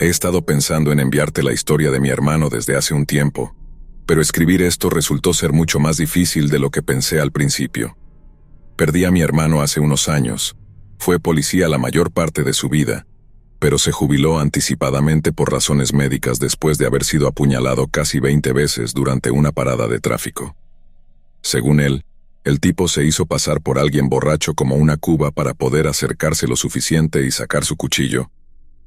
He estado pensando en enviarte la historia de mi hermano desde hace un tiempo, pero escribir esto resultó ser mucho más difícil de lo que pensé al principio. Perdí a mi hermano hace unos años. Fue policía la mayor parte de su vida, pero se jubiló anticipadamente por razones médicas después de haber sido apuñalado casi 20 veces durante una parada de tráfico. Según él, el tipo se hizo pasar por alguien borracho como una cuba para poder acercarse lo suficiente y sacar su cuchillo,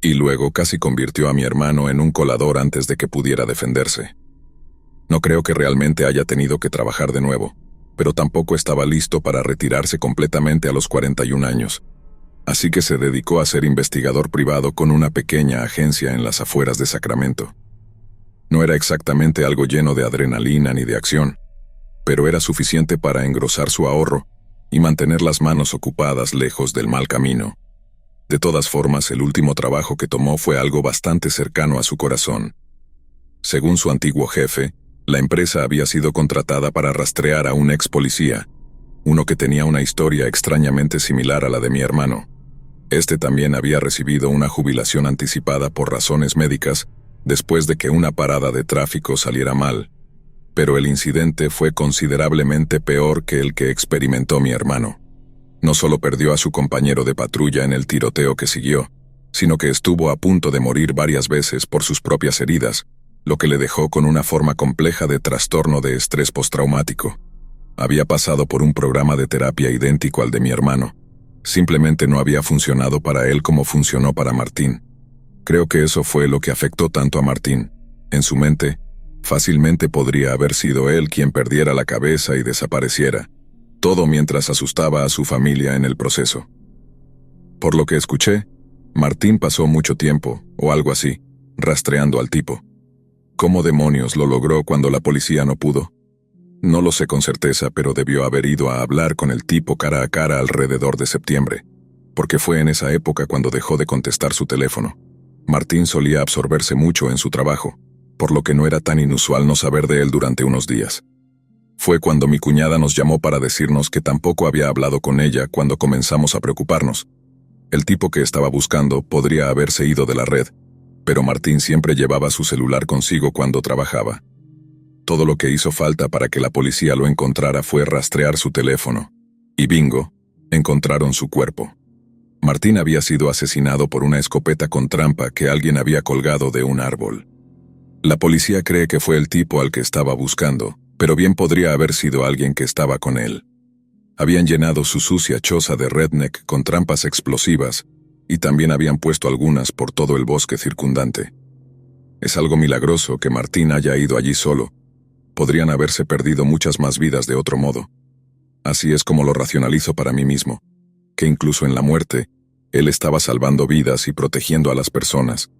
y luego casi convirtió a mi hermano en un colador antes de que pudiera defenderse. No creo que realmente haya tenido que trabajar de nuevo, pero tampoco estaba listo para retirarse completamente a los 41 años. Así que se dedicó a ser investigador privado con una pequeña agencia en las afueras de Sacramento. No era exactamente algo lleno de adrenalina ni de acción, pero era suficiente para engrosar su ahorro y mantener las manos ocupadas lejos del mal camino. De todas formas, el último trabajo que tomó fue algo bastante cercano a su corazón. Según su antiguo jefe, la empresa había sido contratada para rastrear a un ex policía, uno que tenía una historia extrañamente similar a la de mi hermano. Este también había recibido una jubilación anticipada por razones médicas después de que una parada de tráfico saliera mal, pero el incidente fue considerablemente peor que el que experimentó mi hermano. No solo perdió a su compañero de patrulla en el tiroteo que siguió, sino que estuvo a punto de morir varias veces por sus propias heridas, lo que le dejó con una forma compleja de trastorno de estrés postraumático. Había pasado por un programa de terapia idéntico al de mi hermano. Simplemente no había funcionado para él como funcionó para Martín. Creo que eso fue lo que afectó tanto a Martín. En su mente, fácilmente podría haber sido él quien perdiera la cabeza y desapareciera, todo mientras asustaba a su familia en el proceso. Por lo que escuché, Martín pasó mucho tiempo, o algo así, rastreando al tipo. ¿Cómo demonios lo logró cuando la policía no pudo? No lo sé con certeza, pero debió haber ido a hablar con el tipo cara a cara alrededor de septiembre, porque fue en esa época cuando dejó de contestar su teléfono. Martín solía absorberse mucho en su trabajo, por lo que no era tan inusual no saber de él durante unos días. Fue cuando mi cuñada nos llamó para decirnos que tampoco había hablado con ella cuando comenzamos a preocuparnos. El tipo que estaba buscando podría haberse ido de la red, pero Martín siempre llevaba su celular consigo cuando trabajaba. Todo lo que hizo falta para que la policía lo encontrara fue rastrear su teléfono. Y bingo, encontraron su cuerpo. Martín había sido asesinado por una escopeta con trampa que alguien había colgado de un árbol. La policía cree que fue el tipo al que estaba buscando, pero bien podría haber sido alguien que estaba con él. Habían llenado su sucia choza de redneck con trampas explosivas y también habían puesto algunas por todo el bosque circundante. Es algo milagroso que Martín haya ido allí solo. Podrían haberse perdido muchas más vidas de otro modo. Así es como lo racionalizo para mí mismo, que incluso en la muerte, él estaba salvando vidas y protegiendo a las personas.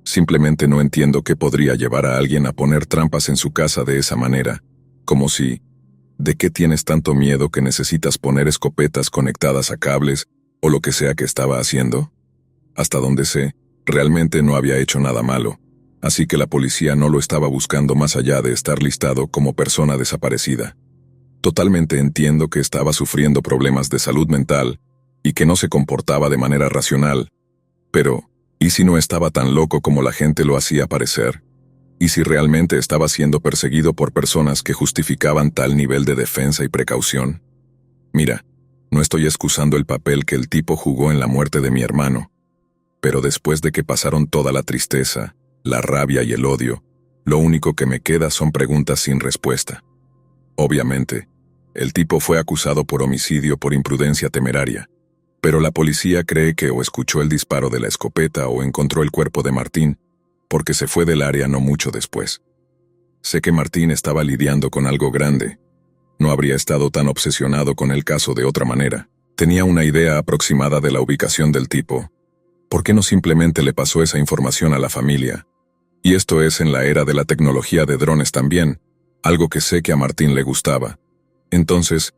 Simplemente no entiendo qué podría llevar a alguien a poner trampas en su casa de esa manera, como si, ¿de qué tienes tanto miedo que necesitas poner escopetas conectadas a cables o lo que sea que estaba haciendo? Hasta donde sé, realmente no había hecho nada malo, así que la policía no lo estaba buscando más allá de estar listado como persona desaparecida. Totalmente entiendo que estaba sufriendo problemas de salud mental y que no se comportaba de manera racional, pero ¿y si no estaba tan loco como la gente lo hacía parecer? ¿Y si realmente estaba siendo perseguido por personas que justificaban tal nivel de defensa y precaución? Mira, no estoy excusando el papel que el tipo jugó en la muerte de mi hermano, pero después de que pasaron toda la tristeza, la rabia y el odio, lo único que me queda son preguntas sin respuesta. Obviamente, el tipo fue acusado por homicidio por imprudencia temeraria, pero la policía cree que o escuchó el disparo de la escopeta o encontró el cuerpo de Martín, porque se fue del área no mucho después. Sé que Martín estaba lidiando con algo grande. No habría estado tan obsesionado con el caso de otra manera. Tenía una idea aproximada de la ubicación del tipo. ¿Por qué no simplemente le pasó esa información a la familia? Y esto es en la era de la tecnología de drones también, algo que sé que a Martín le gustaba. Entonces,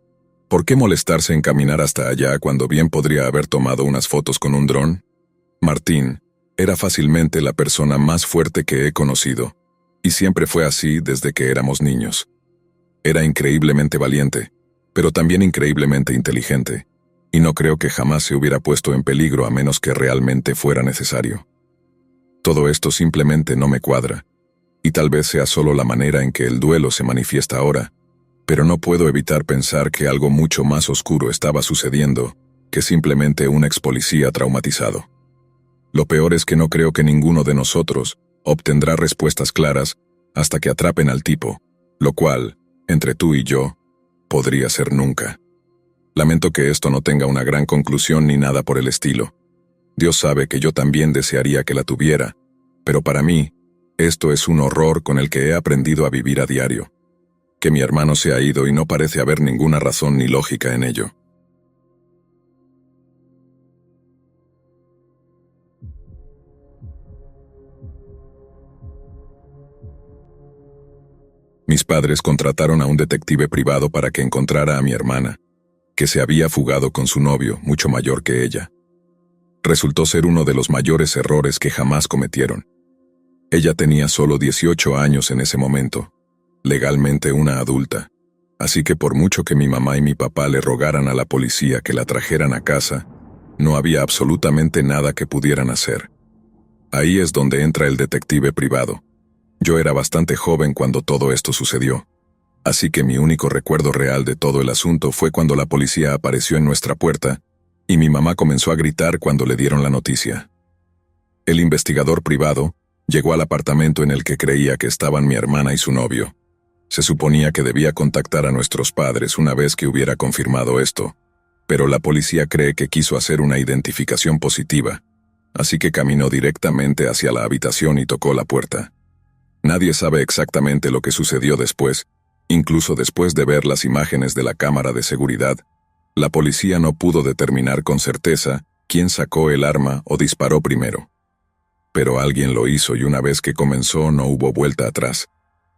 ¿por qué molestarse en caminar hasta allá cuando bien podría haber tomado unas fotos con un dron? Martín era fácilmente la persona más fuerte que he conocido, y siempre fue así desde que éramos niños. Era increíblemente valiente, pero también increíblemente inteligente, y no creo que jamás se hubiera puesto en peligro a menos que realmente fuera necesario. Todo esto simplemente no me cuadra, y tal vez sea solo la manera en que el duelo se manifiesta ahora, pero no puedo evitar pensar que algo mucho más oscuro estaba sucediendo que simplemente un ex policía traumatizado. Lo peor es que no creo que ninguno de nosotros obtendrá respuestas claras hasta que atrapen al tipo, lo cual, entre tú y yo, podría ser nunca. Lamento que esto no tenga una gran conclusión ni nada por el estilo. Dios sabe que yo también desearía que la tuviera, pero para mí, esto es un horror con el que he aprendido a vivir a diario. Que mi hermano se ha ido y no parece haber ninguna razón ni lógica en ello. Mis padres contrataron a un detective privado para que encontrara a mi hermana, que se había fugado con su novio, mucho mayor que ella. Resultó ser uno de los mayores errores que jamás cometieron. Ella tenía solo 18 años en ese momento, legalmente una adulta, así que por mucho que mi mamá y mi papá le rogaran a la policía que la trajeran a casa, no había absolutamente nada que pudieran hacer. Ahí es donde entra el detective privado. Yo era bastante joven cuando todo esto sucedió, así que mi único recuerdo real de todo el asunto fue cuando la policía apareció en nuestra puerta y mi mamá comenzó a gritar cuando le dieron la noticia. El investigador privado llegó al apartamento en el que creía que estaban mi hermana y su novio. Se suponía que debía contactar a nuestros padres una vez que hubiera confirmado esto, pero la policía cree que quiso hacer una identificación positiva, así que caminó directamente hacia la habitación y tocó la puerta. Nadie sabe exactamente lo que sucedió después, incluso después de ver las imágenes de la cámara de seguridad. La policía no pudo determinar con certeza quién sacó el arma o disparó primero. Pero alguien lo hizo y una vez que comenzó no hubo vuelta atrás.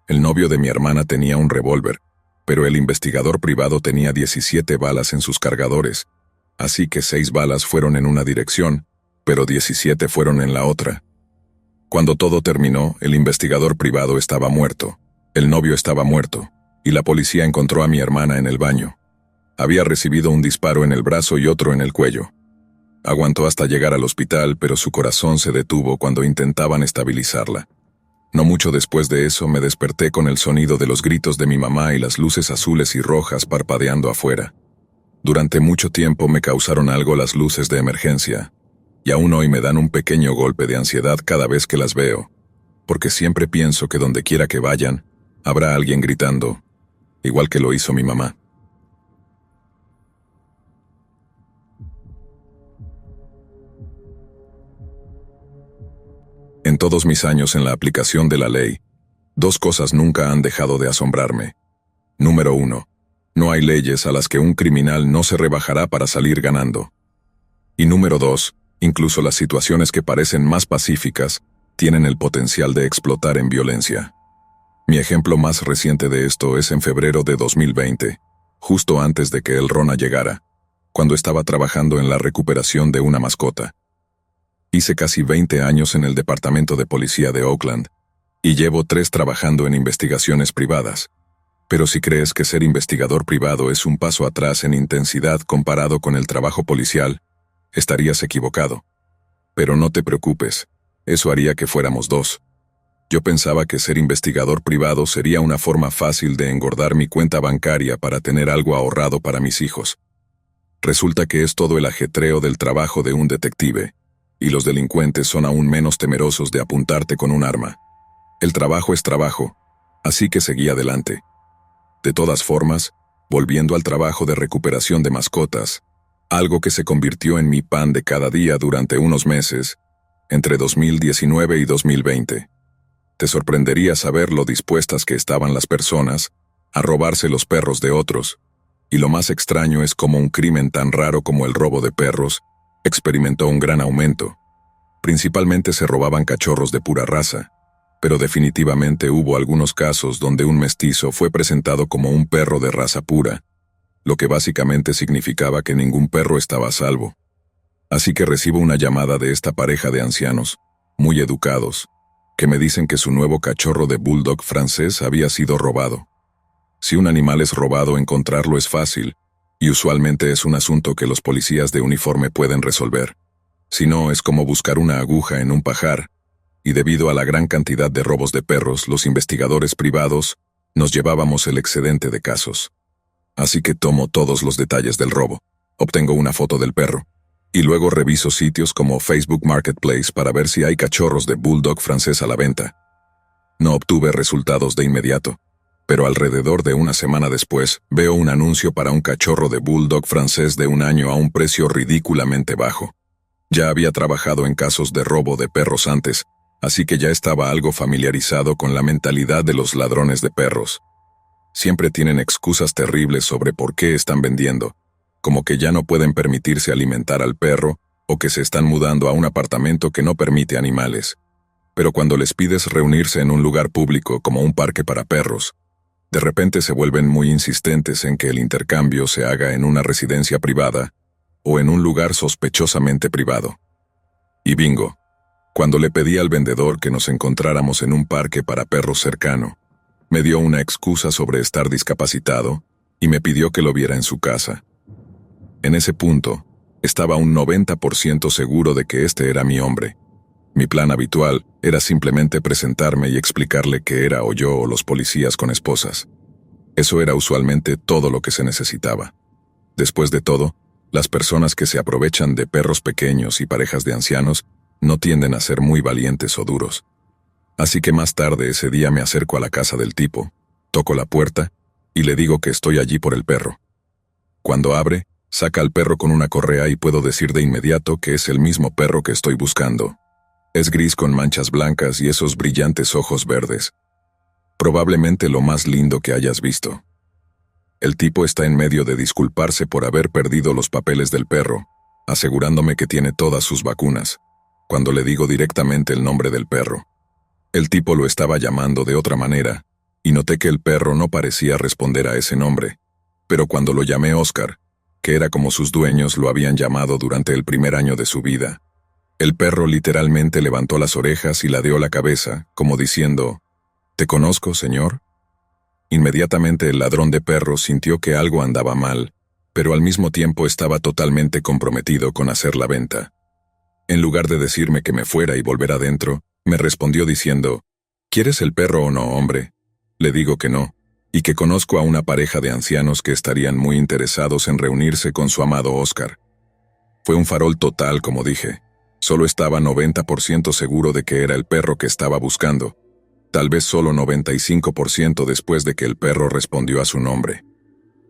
El novio de mi hermana tenía un revólver, pero el investigador privado tenía 17 balas en sus cargadores, así que 6 balas fueron en una dirección, pero 17 fueron en la otra. Cuando todo terminó, el investigador privado estaba muerto, el novio estaba muerto, y la policía encontró a mi hermana en el baño. Había recibido un disparo en el brazo y otro en el cuello. Aguantó hasta llegar al hospital, pero su corazón se detuvo cuando intentaban estabilizarla. No mucho después de eso me desperté con el sonido de los gritos de mi mamá y las luces azules y rojas parpadeando afuera. Durante mucho tiempo me causaron algo las luces de emergencia, y aún hoy me dan un pequeño golpe de ansiedad cada vez que las veo, porque siempre pienso que donde quiera que vayan, habrá alguien gritando, igual que lo hizo mi mamá. En todos mis años en la aplicación de la ley, 2 cosas nunca han dejado de asombrarme. Número 1. No hay leyes a las que un criminal no se rebajará para salir ganando. Y número 2. Incluso las situaciones que parecen más pacíficas tienen el potencial de explotar en violencia. Mi ejemplo más reciente de esto es en febrero de 2020, justo antes de que el Rona llegara, cuando estaba trabajando en la recuperación de una mascota. Hice casi 20 años en el departamento de policía de Oakland, y llevo 3 trabajando en investigaciones privadas. Pero si crees que ser investigador privado es un paso atrás en intensidad comparado con el trabajo policial, estarías equivocado. Pero no te preocupes, eso haría que fuéramos 2. Yo pensaba que ser investigador privado sería una forma fácil de engordar mi cuenta bancaria para tener algo ahorrado para mis hijos. Resulta que es todo el ajetreo del trabajo de un detective, y los delincuentes son aún menos temerosos de apuntarte con un arma. El trabajo es trabajo, así que seguí adelante. De todas formas, volviendo al trabajo de recuperación de mascotas, algo que se convirtió en mi pan de cada día durante unos meses, entre 2019 y 2020. Te sorprendería saber lo dispuestas que estaban las personas a robarse los perros de otros, y lo más extraño es cómo un crimen tan raro como el robo de perros experimentó un gran aumento. Principalmente se robaban cachorros de pura raza, pero definitivamente hubo algunos casos donde un mestizo fue presentado como un perro de raza pura, lo que básicamente significaba que ningún perro estaba a salvo. Así que recibo una llamada de esta pareja de ancianos, muy educados, que me dicen que su nuevo cachorro de bulldog francés había sido robado. Si un animal es robado, encontrarlo es fácil, y usualmente es un asunto que los policías de uniforme pueden resolver. Si no, es como buscar una aguja en un pajar, y debido a la gran cantidad de robos de perros, los investigadores privados nos llevábamos el excedente de casos. Así que tomo todos los detalles del robo, obtengo una foto del perro, y luego reviso sitios como Facebook Marketplace para ver si hay cachorros de bulldog francés a la venta. No obtuve resultados de inmediato, pero alrededor de una semana después veo un anuncio para un cachorro de bulldog francés de 1 año a un precio ridículamente bajo. Ya había trabajado en casos de robo de perros antes, así que ya estaba algo familiarizado con la mentalidad de los ladrones de perros. Siempre tienen excusas terribles sobre por qué están vendiendo, como que ya no pueden permitirse alimentar al perro o que se están mudando a un apartamento que no permite animales. Pero cuando les pides reunirse en un lugar público como un parque para perros, de repente se vuelven muy insistentes en que el intercambio se haga en una residencia privada o en un lugar sospechosamente privado. Y bingo, cuando le pedí al vendedor que nos encontráramos en un parque para perros cercano, me dio una excusa sobre estar discapacitado y me pidió que lo viera en su casa. En ese punto, estaba un 90% seguro de que este era mi hombre. Mi plan habitual era simplemente presentarme y explicarle que era o yo o los policías con esposas. Eso era usualmente todo lo que se necesitaba. Después de todo, las personas que se aprovechan de perros pequeños y parejas de ancianos no tienden a ser muy valientes o duros. Así que más tarde ese día me acerco a la casa del tipo, toco la puerta y le digo que estoy allí por el perro. Cuando abre, saca al perro con una correa y puedo decir de inmediato que es el mismo perro que estoy buscando. Es gris con manchas blancas y esos brillantes ojos verdes. Probablemente lo más lindo que hayas visto. El tipo está en medio de disculparse por haber perdido los papeles del perro, asegurándome que tiene todas sus vacunas, cuando le digo directamente el nombre del perro. El tipo lo estaba llamando de otra manera, y noté que el perro no parecía responder a ese nombre, pero cuando lo llamé Oscar, que era como sus dueños lo habían llamado durante el primer año de su vida, el perro literalmente levantó las orejas y ladeó la cabeza, como diciendo, «¿Te conozco, señor?» Inmediatamente el ladrón de perros sintió que algo andaba mal, pero al mismo tiempo estaba totalmente comprometido con hacer la venta. En lugar de decirme que me fuera y volver adentro, me respondió diciendo, «¿Quieres el perro o no, hombre?» Le digo que no, y que conozco a una pareja de ancianos que estarían muy interesados en reunirse con su amado Oscar. Fue un farol total, como dije. Solo estaba 90% seguro de que era el perro que estaba buscando. Tal vez solo 95% después de que el perro respondió a su nombre.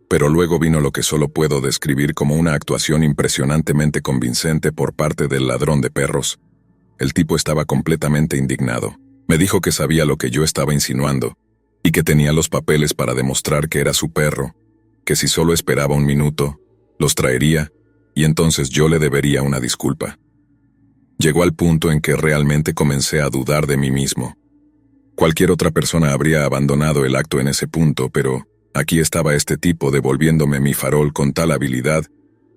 Pero luego vino lo que solo puedo describir como una actuación impresionantemente convincente por parte del ladrón de perros. El tipo estaba completamente indignado. Me dijo que sabía lo que yo estaba insinuando, y que tenía los papeles para demostrar que era su perro, que si solo esperaba un minuto, los traería, y entonces yo le debería una disculpa. Llegó al punto en que realmente comencé a dudar de mí mismo. Cualquier otra persona habría abandonado el acto en ese punto, pero aquí estaba este tipo devolviéndome mi farol con tal habilidad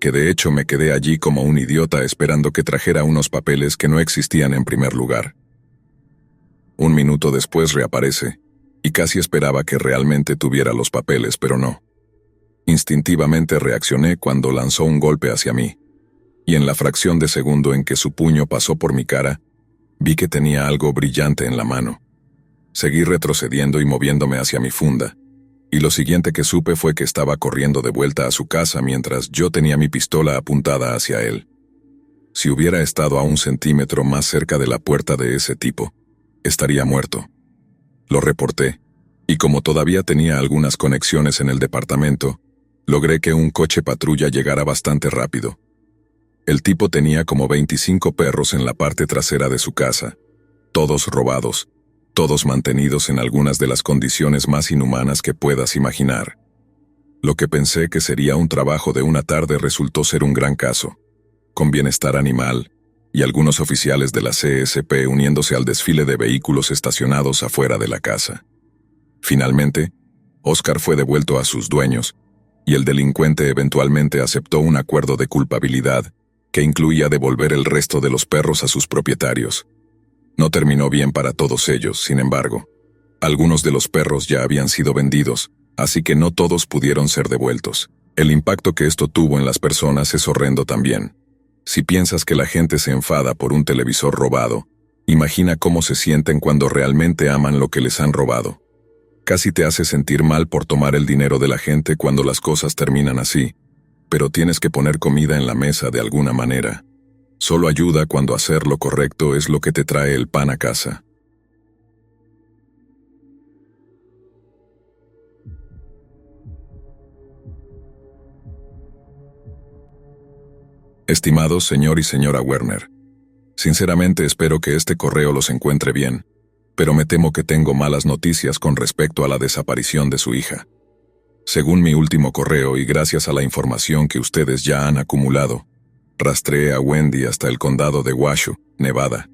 que de hecho me quedé allí como un idiota esperando que trajera unos papeles que no existían en primer lugar. Un minuto después reaparece, y casi esperaba que realmente tuviera los papeles, pero no. Instintivamente reaccioné cuando lanzó un golpe hacia mí, y en la fracción de segundo en que su puño pasó por mi cara, vi que tenía algo brillante en la mano. Seguí retrocediendo y moviéndome hacia mi funda, y lo siguiente que supe fue que estaba corriendo de vuelta a su casa mientras yo tenía mi pistola apuntada hacia él. Si hubiera estado a 1 centímetro más cerca de la puerta de ese tipo, estaría muerto. Lo reporté, y como todavía tenía algunas conexiones en el departamento, logré que un coche patrulla llegara bastante rápido. El tipo tenía como 25 perros en la parte trasera de su casa, todos robados, todos mantenidos en algunas de las condiciones más inhumanas que puedas imaginar. Lo que pensé que sería un trabajo de una tarde resultó ser un gran caso, con bienestar animal, y algunos oficiales de la CSP uniéndose al desfile de vehículos estacionados afuera de la casa. Finalmente, Oscar fue devuelto a sus dueños, y el delincuente eventualmente aceptó un acuerdo de culpabilidad que incluía devolver el resto de los perros a sus propietarios. No terminó bien para todos ellos, sin embargo. Algunos de los perros ya habían sido vendidos, así que no todos pudieron ser devueltos. El impacto que esto tuvo en las personas es horrendo también. Si piensas que la gente se enfada por un televisor robado, Imagina cómo se sienten cuando realmente aman lo que les han robado. Casi te hace sentir mal por tomar el dinero de la gente cuando las cosas terminan así, pero tienes que poner comida en la mesa de alguna manera. Solo ayuda cuando hacer lo correcto es lo que te trae el pan a casa. Estimados señor y señora Werner, sinceramente espero que este correo los encuentre bien, pero me temo que tengo malas noticias con respecto a la desaparición de su hija. Según mi último correo y gracias a la información que ustedes ya han acumulado, rastreé a Wendy hasta el condado de Washoe, Nevada.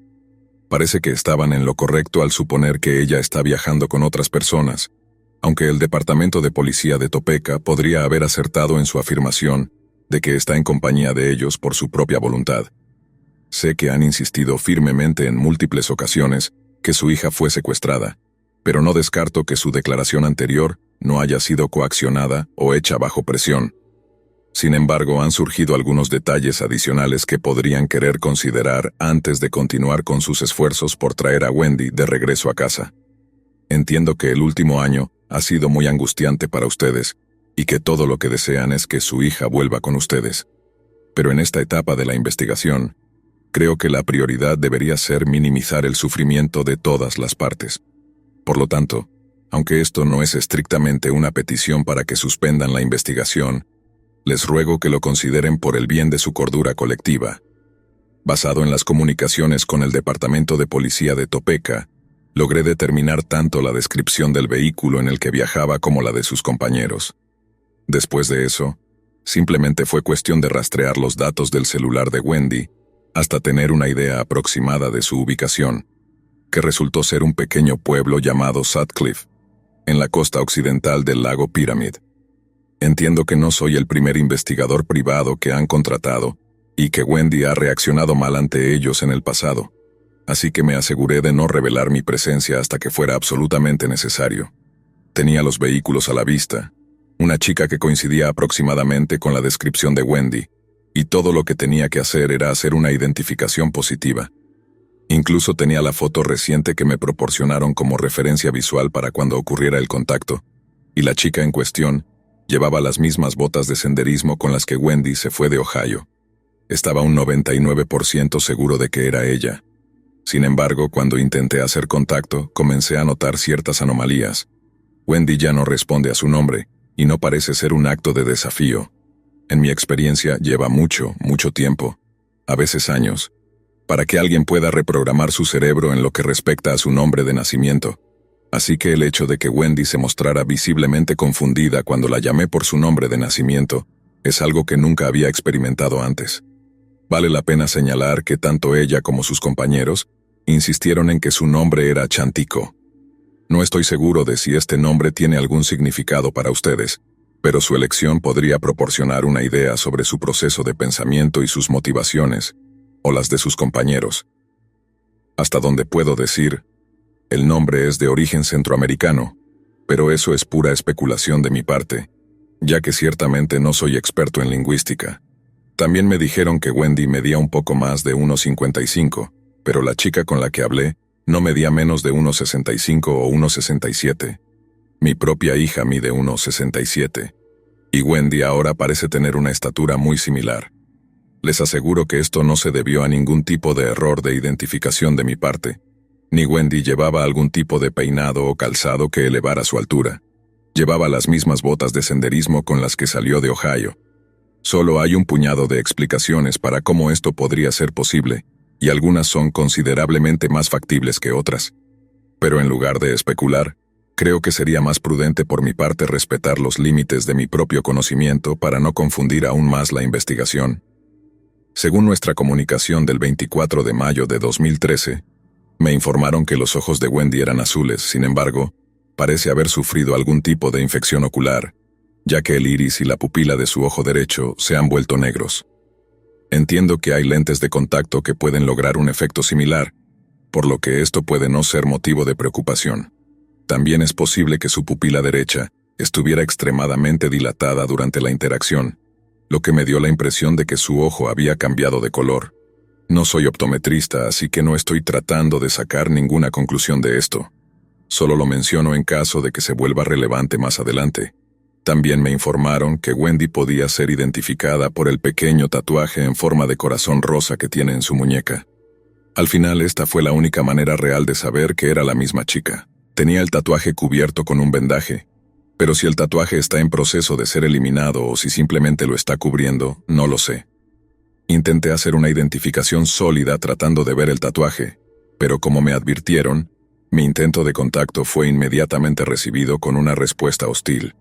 Parece que estaban en lo correcto al suponer que ella está viajando con otras personas, aunque el departamento de policía de Topeka podría haber acertado en su afirmación de que está en compañía de ellos por su propia voluntad. Sé que han insistido firmemente en múltiples ocasiones que su hija fue secuestrada, pero no descarto que su declaración anterior no haya sido coaccionada o hecha bajo presión. Sin embargo, han surgido algunos detalles adicionales que podrían querer considerar antes de continuar con sus esfuerzos por traer a Wendy de regreso a casa. Entiendo que el último año ha sido muy angustiante para ustedes y que todo lo que desean es que su hija vuelva con ustedes. Pero en esta etapa de la investigación, creo que la prioridad debería ser minimizar el sufrimiento de todas las partes. Por lo tanto, aunque esto no es estrictamente una petición para que suspendan la investigación, les ruego que lo consideren por el bien de su cordura colectiva. Basado en las comunicaciones con el Departamento de Policía de Topeka, logré determinar tanto la descripción del vehículo en el que viajaba como la de sus compañeros. Después de eso, simplemente fue cuestión de rastrear los datos del celular de Wendy hasta tener una idea aproximada de su ubicación, que resultó ser un pequeño pueblo llamado Sutcliffe, en la costa occidental del lago Pyramid. Entiendo que no soy el primer investigador privado que han contratado y que Wendy ha reaccionado mal ante ellos en el pasado, así que me aseguré de no revelar mi presencia hasta que fuera absolutamente necesario. Tenía los vehículos a la vista, una chica que coincidía aproximadamente con la descripción de Wendy, y todo lo que tenía que hacer era hacer una identificación positiva. Incluso tenía la foto reciente que me proporcionaron como referencia visual para cuando ocurriera el contacto, y la chica en cuestión llevaba las mismas botas de senderismo con las que Wendy se fue de Ohio. Estaba un 99% seguro de que era ella. Sin embargo, cuando intenté hacer contacto, comencé a notar ciertas anomalías. Wendy ya no responde a su nombre, y no parece ser un acto de desafío. En mi experiencia lleva mucho tiempo, a veces años, para que alguien pueda reprogramar su cerebro en lo que respecta a su nombre de nacimiento. Así que el hecho de que Wendy se mostrara visiblemente confundida cuando la llamé por su nombre de nacimiento es algo que nunca había experimentado antes. Vale la pena señalar que tanto ella como sus compañeros insistieron en que su nombre era Chantico. No estoy seguro de si este nombre tiene algún significado para ustedes, pero su elección podría proporcionar una idea sobre su proceso de pensamiento y sus motivaciones, o las de sus compañeros. Hasta donde puedo decir, el nombre es de origen centroamericano, pero eso es pura especulación de mi parte, ya que ciertamente no soy experto en lingüística. También me dijeron que Wendy medía un poco más de 1,55, pero la chica con la que hablé no medía menos de 1,65 o 1,67. Mi propia hija mide 1,67, y Wendy ahora parece tener una estatura muy similar. Les aseguro que esto no se debió a ningún tipo de error de identificación de mi parte, ni Wendy llevaba algún tipo de peinado o calzado que elevara su altura. Llevaba las mismas botas de senderismo con las que salió de Ohio. Solo hay un puñado de explicaciones para cómo esto podría ser posible, y algunas son considerablemente más factibles que otras. Pero en lugar de especular, creo que sería más prudente por mi parte respetar los límites de mi propio conocimiento para no confundir aún más la investigación. Según nuestra comunicación del 24 de mayo de 2013, me informaron que los ojos de Wendy eran azules, sin embargo, parece haber sufrido algún tipo de infección ocular, ya que el iris y la pupila de su ojo derecho se han vuelto negros. Entiendo que hay lentes de contacto que pueden lograr un efecto similar, por lo que esto puede no ser motivo de preocupación. También es posible que su pupila derecha estuviera extremadamente dilatada durante la interacción, lo que me dio la impresión de que su ojo había cambiado de color. No soy optometrista, así que no estoy tratando de sacar ninguna conclusión de esto. Solo lo menciono en caso de que se vuelva relevante más adelante. También me informaron que Wendy podía ser identificada por el pequeño tatuaje en forma de corazón rosa que tiene en su muñeca. Al final, esta fue la única manera real de saber que era la misma chica. Tenía el tatuaje cubierto con un vendaje, pero si el tatuaje está en proceso de ser eliminado o si simplemente lo está cubriendo, no lo sé. Intenté hacer una identificación sólida tratando de ver el tatuaje, pero como me advirtieron, mi intento de contacto fue inmediatamente recibido con una respuesta hostil.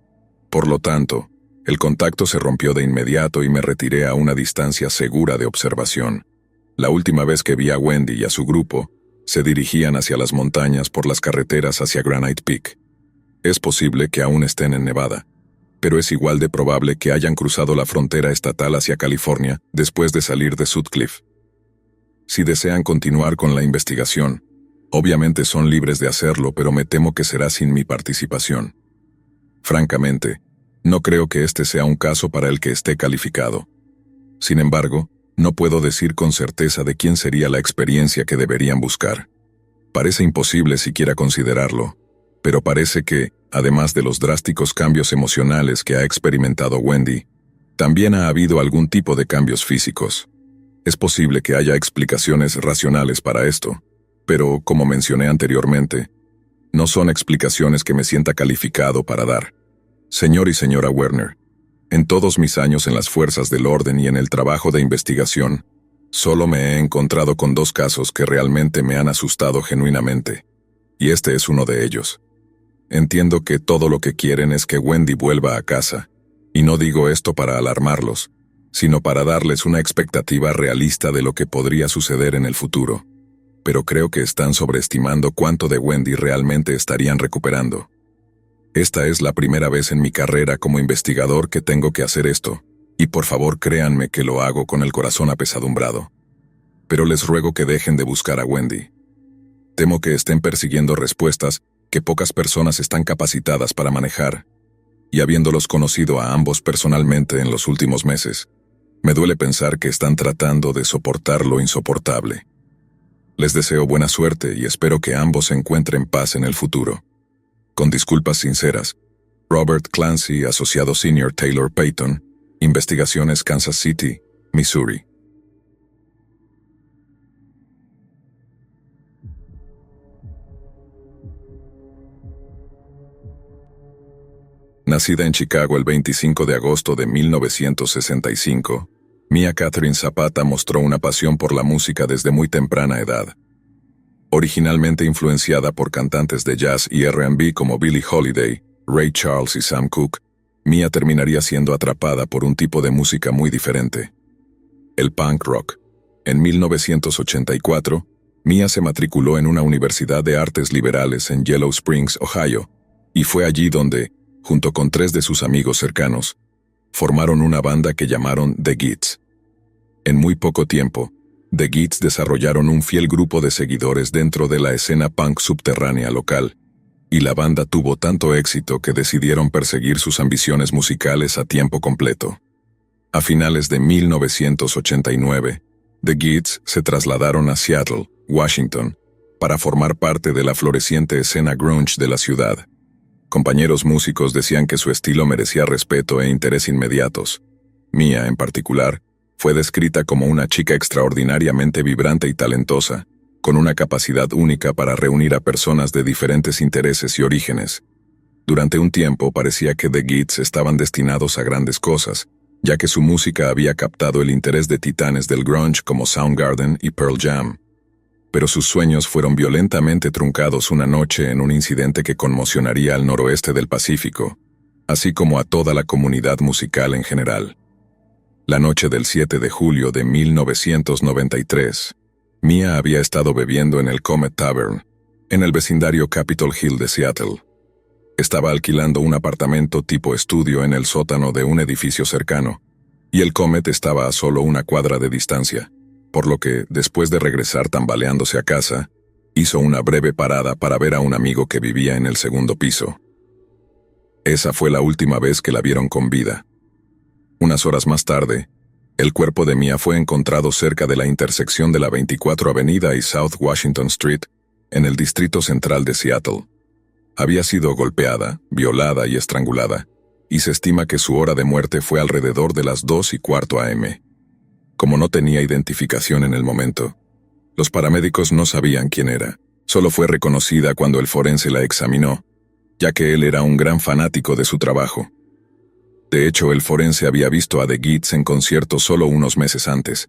Por lo tanto, el contacto se rompió de inmediato y me retiré a una distancia segura de observación. La última vez que vi a Wendy y a su grupo, se dirigían hacia las montañas por las carreteras hacia Granite Peak. Es posible que aún estén en Nevada, pero es igual de probable que hayan cruzado la frontera estatal hacia California después de salir de Sutcliffe. Si desean continuar con la investigación, obviamente son libres de hacerlo, pero me temo que será sin mi participación. Francamente, no creo que este sea un caso para el que esté calificado. Sin embargo, no puedo decir con certeza de quién sería la experiencia que deberían buscar. Parece imposible siquiera considerarlo, pero parece que, además de los drásticos cambios emocionales que ha experimentado Wendy, también ha habido algún tipo de cambios físicos. Es posible que haya explicaciones racionales para esto, pero, como mencioné anteriormente, no son explicaciones que me sienta calificado para dar. Señor y señora Werner, en todos mis años en las fuerzas del orden y en el trabajo de investigación, solo me he encontrado con 2 casos que realmente me han asustado genuinamente, y este es uno de ellos. Entiendo que todo lo que quieren es que Wendy vuelva a casa, y no digo esto para alarmarlos, sino para darles una expectativa realista de lo que podría suceder en el futuro. Pero creo que están sobreestimando cuánto de Wendy realmente estarían recuperando. Esta es la primera vez en mi carrera como investigador que tengo que hacer esto, y por favor créanme que lo hago con el corazón apesadumbrado. Pero les ruego que dejen de buscar a Wendy. Temo que estén persiguiendo respuestas que pocas personas están capacitadas para manejar, y habiéndolos conocido a ambos personalmente en los últimos meses, me duele pensar que están tratando de soportar lo insoportable. Les deseo buena suerte y espero que ambos encuentren paz en el futuro. Con disculpas sinceras, Robert Clancy, asociado senior Taylor Payton, Investigaciones Kansas City, Missouri. Nacida en Chicago el 25 de agosto de 1965, Mia Catherine Zapata mostró una pasión por la música desde muy temprana edad. Originalmente influenciada por cantantes de jazz y R&B como Billie Holiday, Ray Charles y Sam Cooke, Mia terminaría siendo atrapada por un tipo de música muy diferente: el punk rock. En 1984, Mia se matriculó en una universidad de artes liberales en Yellow Springs, Ohio, y fue allí donde, junto con 3 de sus amigos cercanos, formaron una banda que llamaron The Gits. En muy poco tiempo, The Gits desarrollaron un fiel grupo de seguidores dentro de la escena punk subterránea local, y la banda tuvo tanto éxito que decidieron perseguir sus ambiciones musicales a tiempo completo. A finales de 1989, The Gits se trasladaron a Seattle, Washington, para formar parte de la floreciente escena grunge de la ciudad. Compañeros músicos decían que su estilo merecía respeto e interés inmediatos. Mia, en particular, fue descrita como una chica extraordinariamente vibrante y talentosa, con una capacidad única para reunir a personas de diferentes intereses y orígenes. Durante un tiempo parecía que The Gits estaban destinados a grandes cosas, ya que su música había captado el interés de titanes del grunge como Soundgarden y Pearl Jam. Pero sus sueños fueron violentamente truncados una noche en un incidente que conmocionaría al noroeste del Pacífico, así como a toda la comunidad musical en general. La noche del 7 de julio de 1993, Mia había estado bebiendo en el Comet Tavern, en el vecindario Capitol Hill de Seattle. Estaba alquilando un apartamento tipo estudio en el sótano de un edificio cercano, y el Comet estaba a solo una cuadra de distancia, por lo que, después de regresar tambaleándose a casa, hizo una breve parada para ver a un amigo que vivía en el segundo piso. Esa fue la última vez que la vieron con vida. Unas horas más tarde, El cuerpo de Mia fue encontrado cerca de la intersección de la 24 Avenida y South Washington Street, en el distrito central de Seattle. Había sido golpeada, violada y estrangulada, y se estima que su hora de muerte fue alrededor de las 2:15 a.m. Como no tenía identificación en el momento, los paramédicos no sabían quién era. Solo fue reconocida cuando el forense la examinó, ya que él era un gran fanático de su trabajo. De hecho, el forense había visto a The Gits en concierto solo unos meses antes,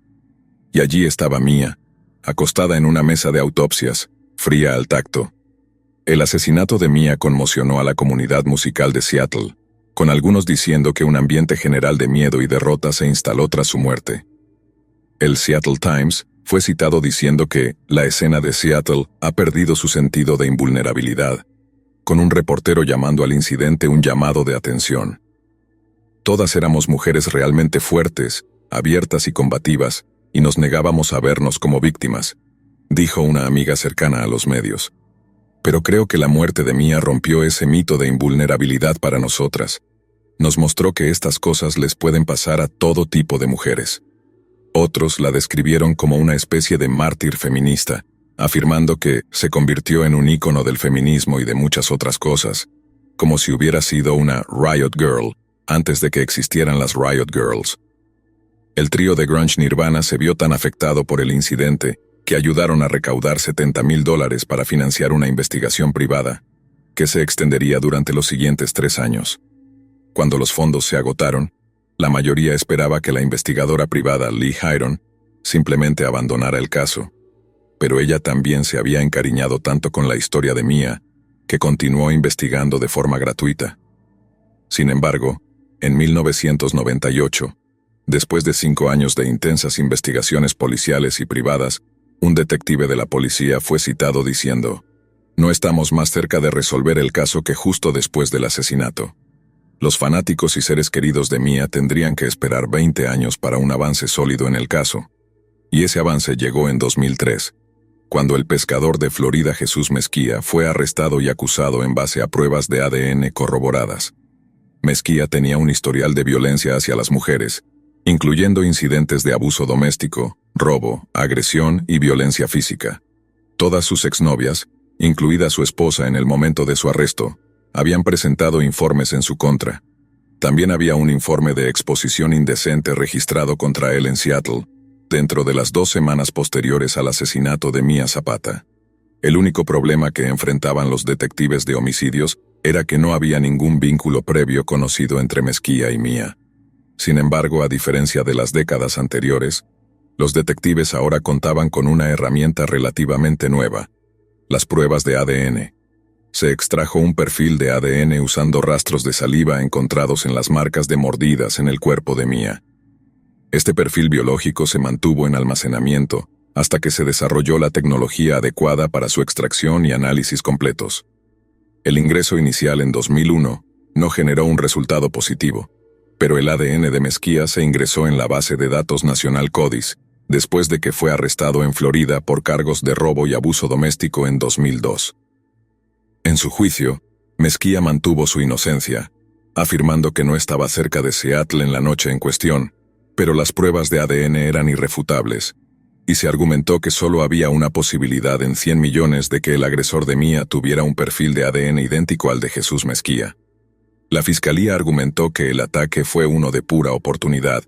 y allí estaba Mia, acostada en una mesa de autopsias, fría al tacto. El asesinato de Mia conmocionó a la comunidad musical de Seattle, con algunos diciendo que un ambiente general de miedo y derrota se instaló tras su muerte. El Seattle Times fue citado diciendo que la escena de Seattle ha perdido su sentido de invulnerabilidad, con un reportero llamando al incidente un llamado de atención. Todas éramos mujeres realmente fuertes, abiertas y combativas, y nos negábamos a vernos como víctimas, dijo una amiga cercana a los medios. Pero creo que la muerte de Mia rompió ese mito de invulnerabilidad para nosotras. Nos mostró que estas cosas les pueden pasar a todo tipo de mujeres. Otros la describieron como una especie de mártir feminista, afirmando que se convirtió en un ícono del feminismo y de muchas otras cosas, como si hubiera sido una Riot Girl antes de que existieran las Riot Girls. El trío de grunge Nirvana se vio tan afectado por el incidente que ayudaron a recaudar $70,000 para financiar una investigación privada, que se extendería durante los siguientes 3 años. Cuando los fondos se agotaron, la mayoría esperaba que la investigadora privada Lee Hyron simplemente abandonara el caso, pero ella también se había encariñado tanto con la historia de Mia que continuó investigando de forma gratuita. Sin embargo, en 1998, después de 5 años de intensas investigaciones policiales y privadas, un detective de la policía fue citado diciendo: "No estamos más cerca de resolver el caso que justo después del asesinato. Los fanáticos y seres queridos de Mia tendrían que esperar 20 años para un avance sólido en el caso. Y ese avance llegó en 2003, cuando el pescador de Florida Jesús Mezquia fue arrestado y acusado en base a pruebas de ADN corroboradas. Mezquia tenía un historial de violencia hacia las mujeres, incluyendo incidentes de abuso doméstico, robo, agresión y violencia física. Todas sus exnovias, incluida su esposa en el momento de su arresto, habían presentado informes en su contra. También había un informe de exposición indecente registrado contra él en Seattle, dentro de las 2 semanas posteriores al asesinato de Mia Zapata. El único problema que enfrentaban los detectives de homicidios era que no había ningún vínculo previo conocido entre Mezquia y Mia. Sin embargo, a diferencia de las décadas anteriores, los detectives ahora contaban con una herramienta relativamente nueva: las pruebas de ADN. Se extrajo un perfil de ADN usando rastros de saliva encontrados en las marcas de mordidas en el cuerpo de Mia. Este perfil biológico se mantuvo en almacenamiento hasta que se desarrolló la tecnología adecuada para su extracción y análisis completos. El ingreso inicial en 2001 no generó un resultado positivo, pero el ADN de Mezquia se ingresó en la base de datos nacional CODIS, después de que fue arrestado en Florida por cargos de robo y abuso doméstico en 2002. En su juicio, Mezquia mantuvo su inocencia, afirmando que no estaba cerca de Seattle en la noche en cuestión, pero las pruebas de ADN eran irrefutables, y se argumentó que solo había una posibilidad en 100 millones de que el agresor de Mia tuviera un perfil de ADN idéntico al de Jesús Mezquia. La fiscalía argumentó que el ataque fue uno de pura oportunidad,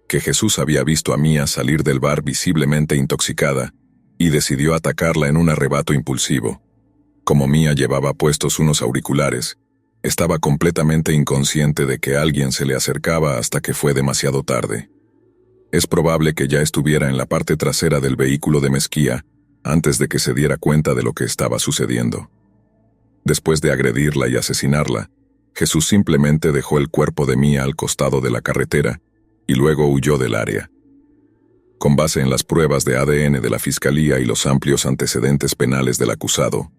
que Jesús había visto a Mia salir del bar visiblemente intoxicada y decidió atacarla en un arrebato impulsivo. Como Mia llevaba puestos unos auriculares, estaba completamente inconsciente de que alguien se le acercaba hasta que fue demasiado tarde. Es probable que ya estuviera en la parte trasera del vehículo de Mezquia antes de que se diera cuenta de lo que estaba sucediendo. Después de agredirla y asesinarla, Jesús simplemente dejó el cuerpo de Mia al costado de la carretera y luego huyó del área. Con base en las pruebas de ADN de la fiscalía y los amplios antecedentes penales del acusado,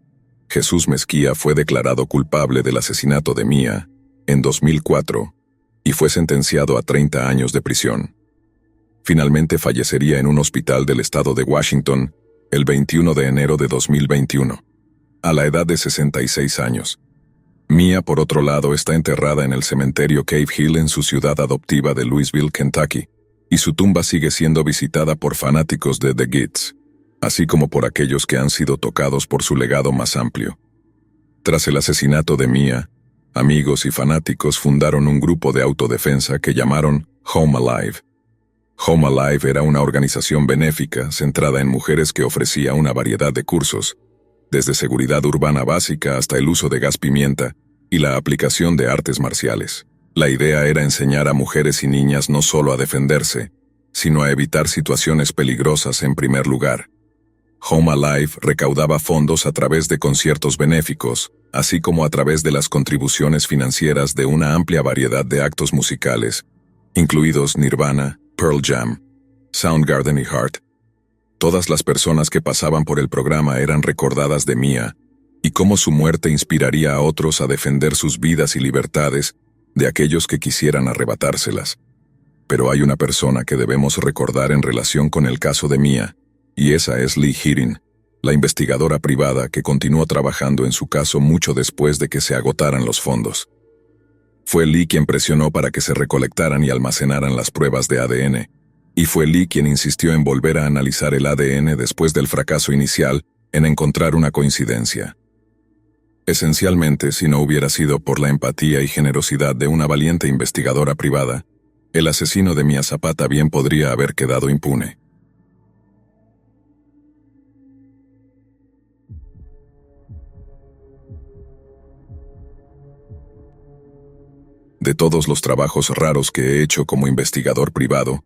Jesús Mezquia fue declarado culpable del asesinato de Mia en 2004 y fue sentenciado a 30 años de prisión. Finalmente fallecería en un hospital del estado de Washington el 21 de enero de 2021, a la edad de 66 años. Mia, por otro lado, está enterrada en el cementerio Cave Hill en su ciudad adoptiva de Louisville, Kentucky, y su tumba sigue siendo visitada por fanáticos de The Gits, así como por aquellos que han sido tocados por su legado más amplio. Tras el asesinato de Mia, amigos y fanáticos fundaron un grupo de autodefensa que llamaron Home Alive. Home Alive era una organización benéfica centrada en mujeres que ofrecía una variedad de cursos, desde seguridad urbana básica hasta el uso de gas pimienta y la aplicación de artes marciales. La idea era enseñar a mujeres y niñas no solo a defenderse, sino a evitar situaciones peligrosas en primer lugar. Home Alive recaudaba fondos a través de conciertos benéficos, así como a través de las contribuciones financieras de una amplia variedad de actos musicales, incluidos Nirvana, Pearl Jam, Soundgarden y Heart. Todas las personas que pasaban por el programa eran recordadas de Mia, y cómo su muerte inspiraría a otros a defender sus vidas y libertades de aquellos que quisieran arrebatárselas. Pero hay una persona que debemos recordar en relación con el caso de Mia, y esa es Lee Hearing, la investigadora privada que continuó trabajando en su caso mucho después de que se agotaran los fondos. Fue Lee quien presionó para que se recolectaran y almacenaran las pruebas de ADN, y fue Lee quien insistió en volver a analizar el ADN después del fracaso inicial en encontrar una coincidencia. Esencialmente, si no hubiera sido por la empatía y generosidad de una valiente investigadora privada, el asesino de Mia Zapata bien podría haber quedado impune. De todos los trabajos raros que he hecho como investigador privado,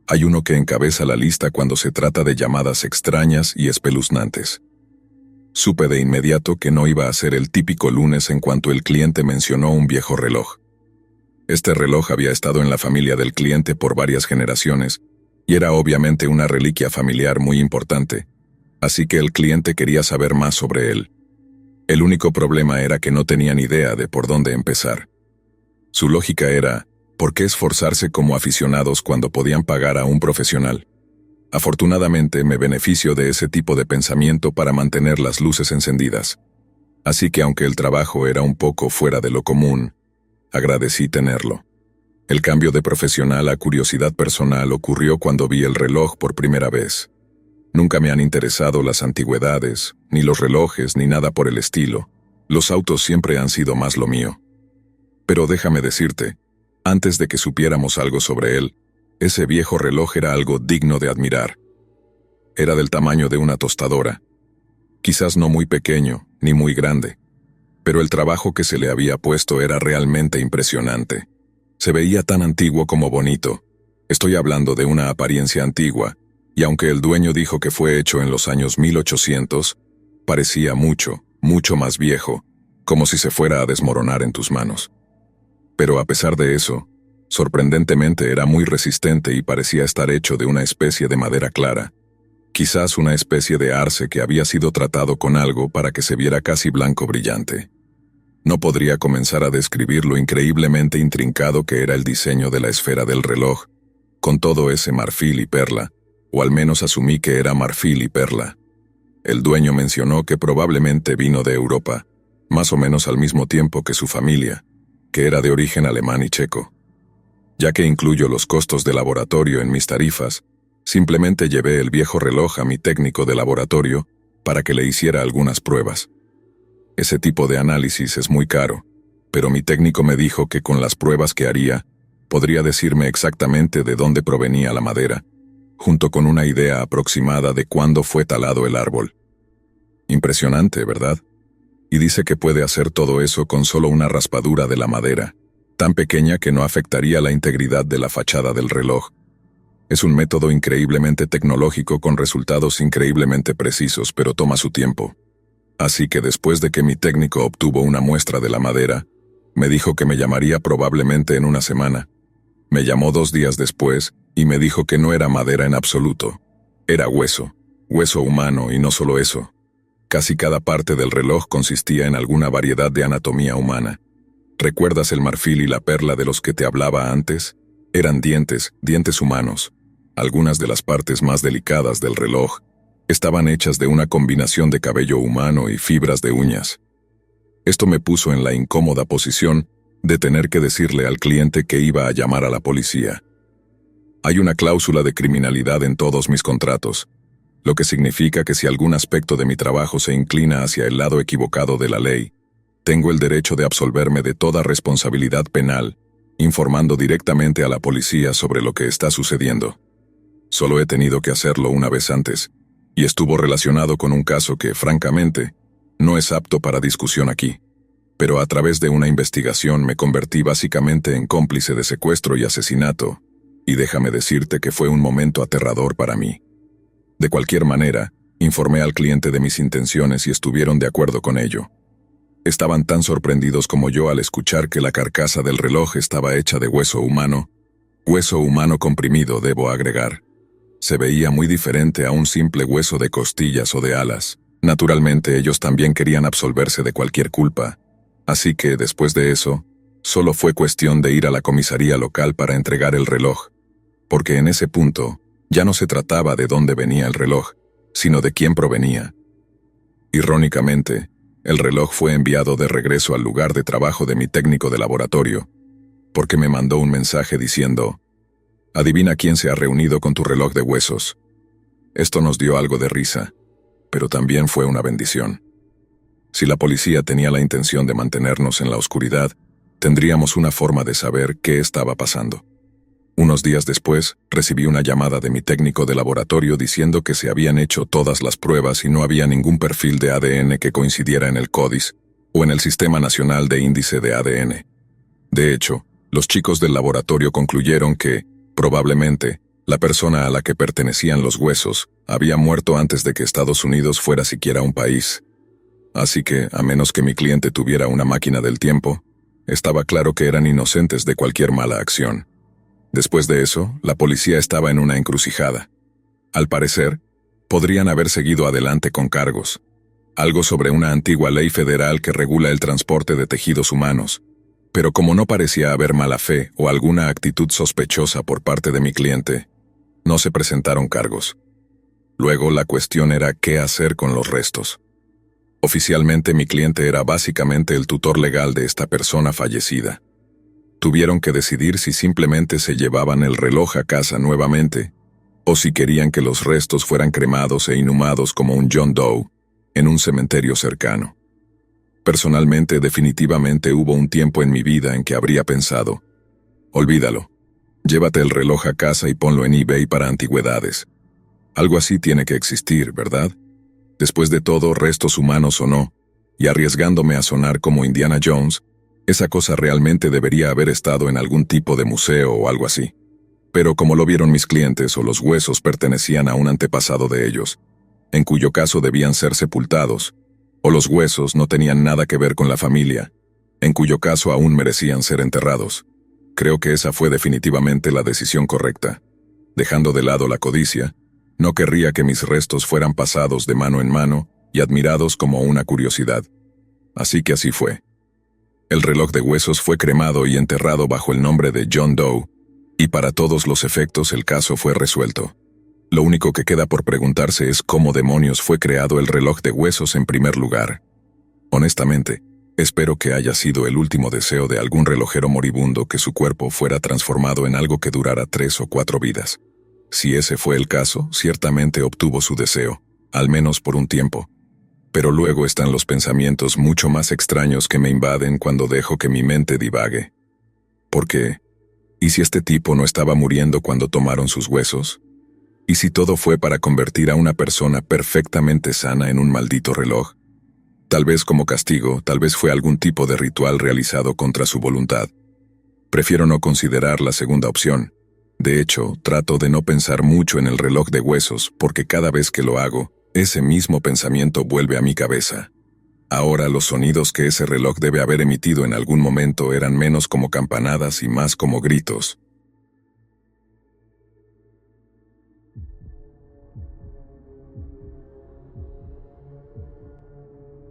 hay uno que encabeza la lista cuando se trata de llamadas extrañas y espeluznantes. Supe de inmediato que no iba a ser el típico lunes en cuanto el cliente mencionó un viejo reloj. Este reloj había estado en la familia del cliente por varias generaciones y era obviamente una reliquia familiar muy importante, así que el cliente quería saber más sobre él. El único problema era que no tenían idea de por dónde empezar. Su lógica era, ¿por qué esforzarse como aficionados cuando podían pagar a un profesional? Afortunadamente me beneficio de ese tipo de pensamiento para mantener las luces encendidas. Así que aunque el trabajo era un poco fuera de lo común, agradecí tenerlo. El cambio de profesional a curiosidad personal ocurrió cuando vi el reloj por primera vez. Nunca me han interesado las antigüedades, ni los relojes, ni nada por el estilo. Los autos siempre han sido más lo mío. Pero déjame decirte, antes de que supiéramos algo sobre él, ese viejo reloj era algo digno de admirar. Era del tamaño de una tostadora. Quizás no muy pequeño, ni muy grande. Pero el trabajo que se le había puesto era realmente impresionante. Se veía tan antiguo como bonito. Estoy hablando de una apariencia antigua, y aunque el dueño dijo que fue hecho en los años 1800, parecía mucho, mucho más viejo, como si se fuera a desmoronar en tus manos. Pero a pesar de eso, sorprendentemente era muy resistente y parecía estar hecho de una especie de madera clara, quizás una especie de arce que había sido tratado con algo para que se viera casi blanco brillante. No podría comenzar a describir lo increíblemente intrincado que era el diseño de la esfera del reloj, con todo ese marfil y perla, o al menos asumí que era marfil y perla. El dueño mencionó que probablemente vino de Europa, más o menos al mismo tiempo que su familia, que era de origen alemán y checo. Ya que incluyo los costos de laboratorio en mis tarifas, simplemente llevé el viejo reloj a mi técnico de laboratorio para que le hiciera algunas pruebas. Ese tipo de análisis es muy caro, pero mi técnico me dijo que con las pruebas que haría, podría decirme exactamente de dónde provenía la madera, junto con una idea aproximada de cuándo fue talado el árbol. Impresionante, ¿verdad? Y dice que puede hacer todo eso con solo una raspadura de la madera, tan pequeña que no afectaría la integridad de la fachada del reloj. Es un método increíblemente tecnológico con resultados increíblemente precisos, pero toma su tiempo. Así que después de que mi técnico obtuvo una muestra de la madera, me dijo que me llamaría probablemente en una semana. Me llamó 2 días después y me dijo que no era madera en absoluto. Era hueso, hueso humano y no solo eso. Casi cada parte del reloj consistía en alguna variedad de anatomía humana. ¿Recuerdas el marfil y la perla de los que te hablaba antes? Eran dientes humanos. Algunas de las partes más delicadas del reloj estaban hechas de una combinación de cabello humano y fibras de uñas. Esto me puso en la incómoda posición de tener que decirle al cliente que iba a llamar a la policía. Hay una cláusula de criminalidad en todos mis contratos, lo que significa que si algún aspecto de mi trabajo se inclina hacia el lado equivocado de la ley, tengo el derecho de absolverme de toda responsabilidad penal, informando directamente a la policía sobre lo que está sucediendo. Solo he tenido que hacerlo una vez antes, y estuvo relacionado con un caso que, francamente, no es apto para discusión aquí. Pero a través de una investigación me convertí básicamente en cómplice de secuestro y asesinato, y déjame decirte que fue un momento aterrador para mí. De cualquier manera, informé al cliente de mis intenciones y estuvieron de acuerdo con ello. Estaban tan sorprendidos como yo al escuchar que la carcasa del reloj estaba hecha de hueso humano comprimido, debo agregar. Se veía muy diferente a un simple hueso de costillas o de alas. Naturalmente, ellos también querían absolverse de cualquier culpa. Así que, después de eso, solo fue cuestión de ir a la comisaría local para entregar el reloj, porque en ese punto, ya no se trataba de dónde venía el reloj, sino de quién provenía. Irónicamente, el reloj fue enviado de regreso al lugar de trabajo de mi técnico de laboratorio, porque me mandó un mensaje diciendo: «Adivina quién se ha reunido con tu reloj de huesos». Esto nos dio algo de risa, pero también fue una bendición. Si la policía tenía la intención de mantenernos en la oscuridad, tendríamos una forma de saber qué estaba pasando. Unos días después, recibí una llamada de mi técnico de laboratorio diciendo que se habían hecho todas las pruebas y no había ningún perfil de ADN que coincidiera en el CODIS o en el Sistema Nacional de Índice de ADN. De hecho, los chicos del laboratorio concluyeron que, probablemente, la persona a la que pertenecían los huesos había muerto antes de que Estados Unidos fuera siquiera un país. Así que, a menos que mi cliente tuviera una máquina del tiempo, estaba claro que eran inocentes de cualquier mala acción. Después de eso, la policía estaba en una encrucijada. Al parecer, podrían haber seguido adelante con cargos. Algo sobre una antigua ley federal que regula el transporte de tejidos humanos. Pero como no parecía haber mala fe o alguna actitud sospechosa por parte de mi cliente, no se presentaron cargos. Luego la cuestión era qué hacer con los restos. Oficialmente mi cliente era básicamente el tutor legal de esta persona fallecida. Tuvieron que decidir si simplemente se llevaban el reloj a casa nuevamente, o si querían que los restos fueran cremados e inhumados como un John Doe, en un cementerio cercano. Personalmente, definitivamente hubo un tiempo en mi vida en que habría pensado: olvídalo, llévate el reloj a casa y ponlo en eBay para antigüedades. Algo así tiene que existir, ¿verdad? Después de todo, restos humanos o no, y arriesgándome a sonar como Indiana Jones, esa cosa realmente debería haber estado en algún tipo de museo o algo así. Pero como lo vieron mis clientes, o los huesos pertenecían a un antepasado de ellos, en cuyo caso debían ser sepultados, o los huesos no tenían nada que ver con la familia, en cuyo caso aún merecían ser enterrados. Creo que esa fue definitivamente la decisión correcta. Dejando de lado la codicia, no querría que mis restos fueran pasados de mano en mano y admirados como una curiosidad. Así que así fue. El reloj de huesos fue cremado y enterrado bajo el nombre de John Doe, y para todos los efectos el caso fue resuelto. Lo único que queda por preguntarse es cómo demonios fue creado el reloj de huesos en primer lugar. Honestamente, espero que haya sido el último deseo de algún relojero moribundo que su cuerpo fuera transformado en algo que durara 3 o 4 vidas. Si ese fue el caso, ciertamente obtuvo su deseo, al menos por un tiempo. Pero luego están los pensamientos mucho más extraños que me invaden cuando dejo que mi mente divague. ¿Por qué? ¿Y si este tipo no estaba muriendo cuando tomaron sus huesos? ¿Y si todo fue para convertir a una persona perfectamente sana en un maldito reloj? Tal vez como castigo, tal vez fue algún tipo de ritual realizado contra su voluntad. Prefiero no considerar la segunda opción. De hecho, trato de no pensar mucho en el reloj de huesos porque cada vez que lo hago, ese mismo pensamiento vuelve a mi cabeza. Ahora los sonidos que ese reloj debe haber emitido en algún momento eran menos como campanadas y más como gritos.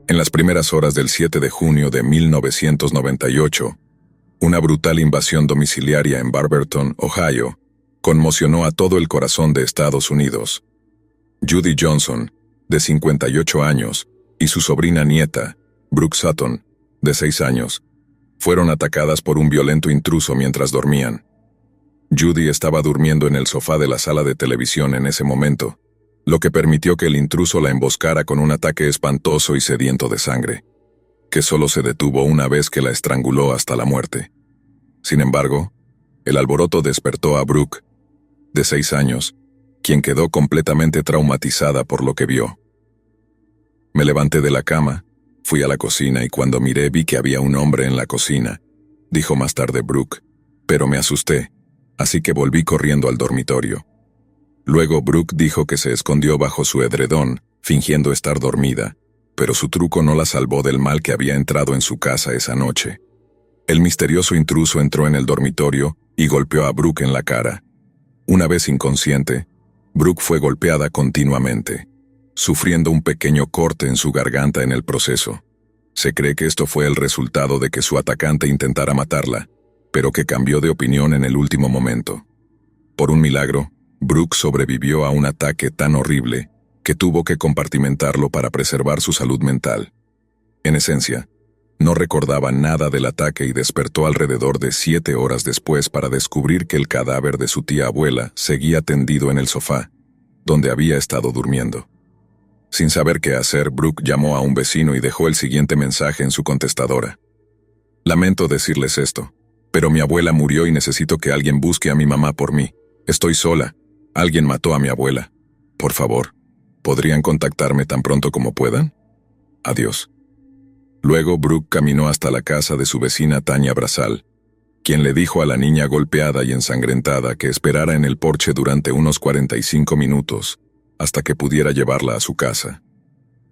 En las primeras horas del 7 de junio de 1998, una brutal invasión domiciliaria en Barberton, Ohio, conmocionó a todo el corazón de Estados Unidos. Judy Johnson, de 58 años, y su sobrina nieta, Brooke Sutton, de 6 años, fueron atacadas por un violento intruso mientras dormían. Judy estaba durmiendo en el sofá de la sala de televisión en ese momento, lo que permitió que el intruso la emboscara con un ataque espantoso y sediento de sangre, que solo se detuvo una vez que la estranguló hasta la muerte. Sin embargo, el alboroto despertó a Brooke, de 6 años, quien quedó completamente traumatizada por lo que vio. Me levanté de la cama, fui a la cocina y cuando miré vi que había un hombre en la cocina, dijo más tarde Brooke, pero me asusté, así que volví corriendo al dormitorio. Luego Brooke dijo que se escondió bajo su edredón, fingiendo estar dormida, pero su truco no la salvó del mal que había entrado en su casa esa noche. El misterioso intruso entró en el dormitorio y golpeó a Brooke en la cara. Una vez inconsciente, Brooke fue golpeada continuamente, sufriendo un pequeño corte en su garganta en el proceso. Se cree que esto fue el resultado de que su atacante intentara matarla, pero que cambió de opinión en el último momento. Por un milagro, Brooke sobrevivió a un ataque tan horrible que tuvo que compartimentarlo para preservar su salud mental. En esencia, no recordaba nada del ataque y despertó alrededor de 7 horas después para descubrir que el cadáver de su tía abuela seguía tendido en el sofá, donde había estado durmiendo. Sin saber qué hacer, Brooke llamó a un vecino y dejó el siguiente mensaje en su contestadora. Lamento decirles esto, pero mi abuela murió y necesito que alguien busque a mi mamá por mí. Estoy sola. Alguien mató a mi abuela. Por favor, ¿podrían contactarme tan pronto como puedan? Adiós. Luego Brooke caminó hasta la casa de su vecina Tanya Brazal, quien le dijo a la niña golpeada y ensangrentada que esperara en el porche durante unos 45 minutos, hasta que pudiera llevarla a su casa.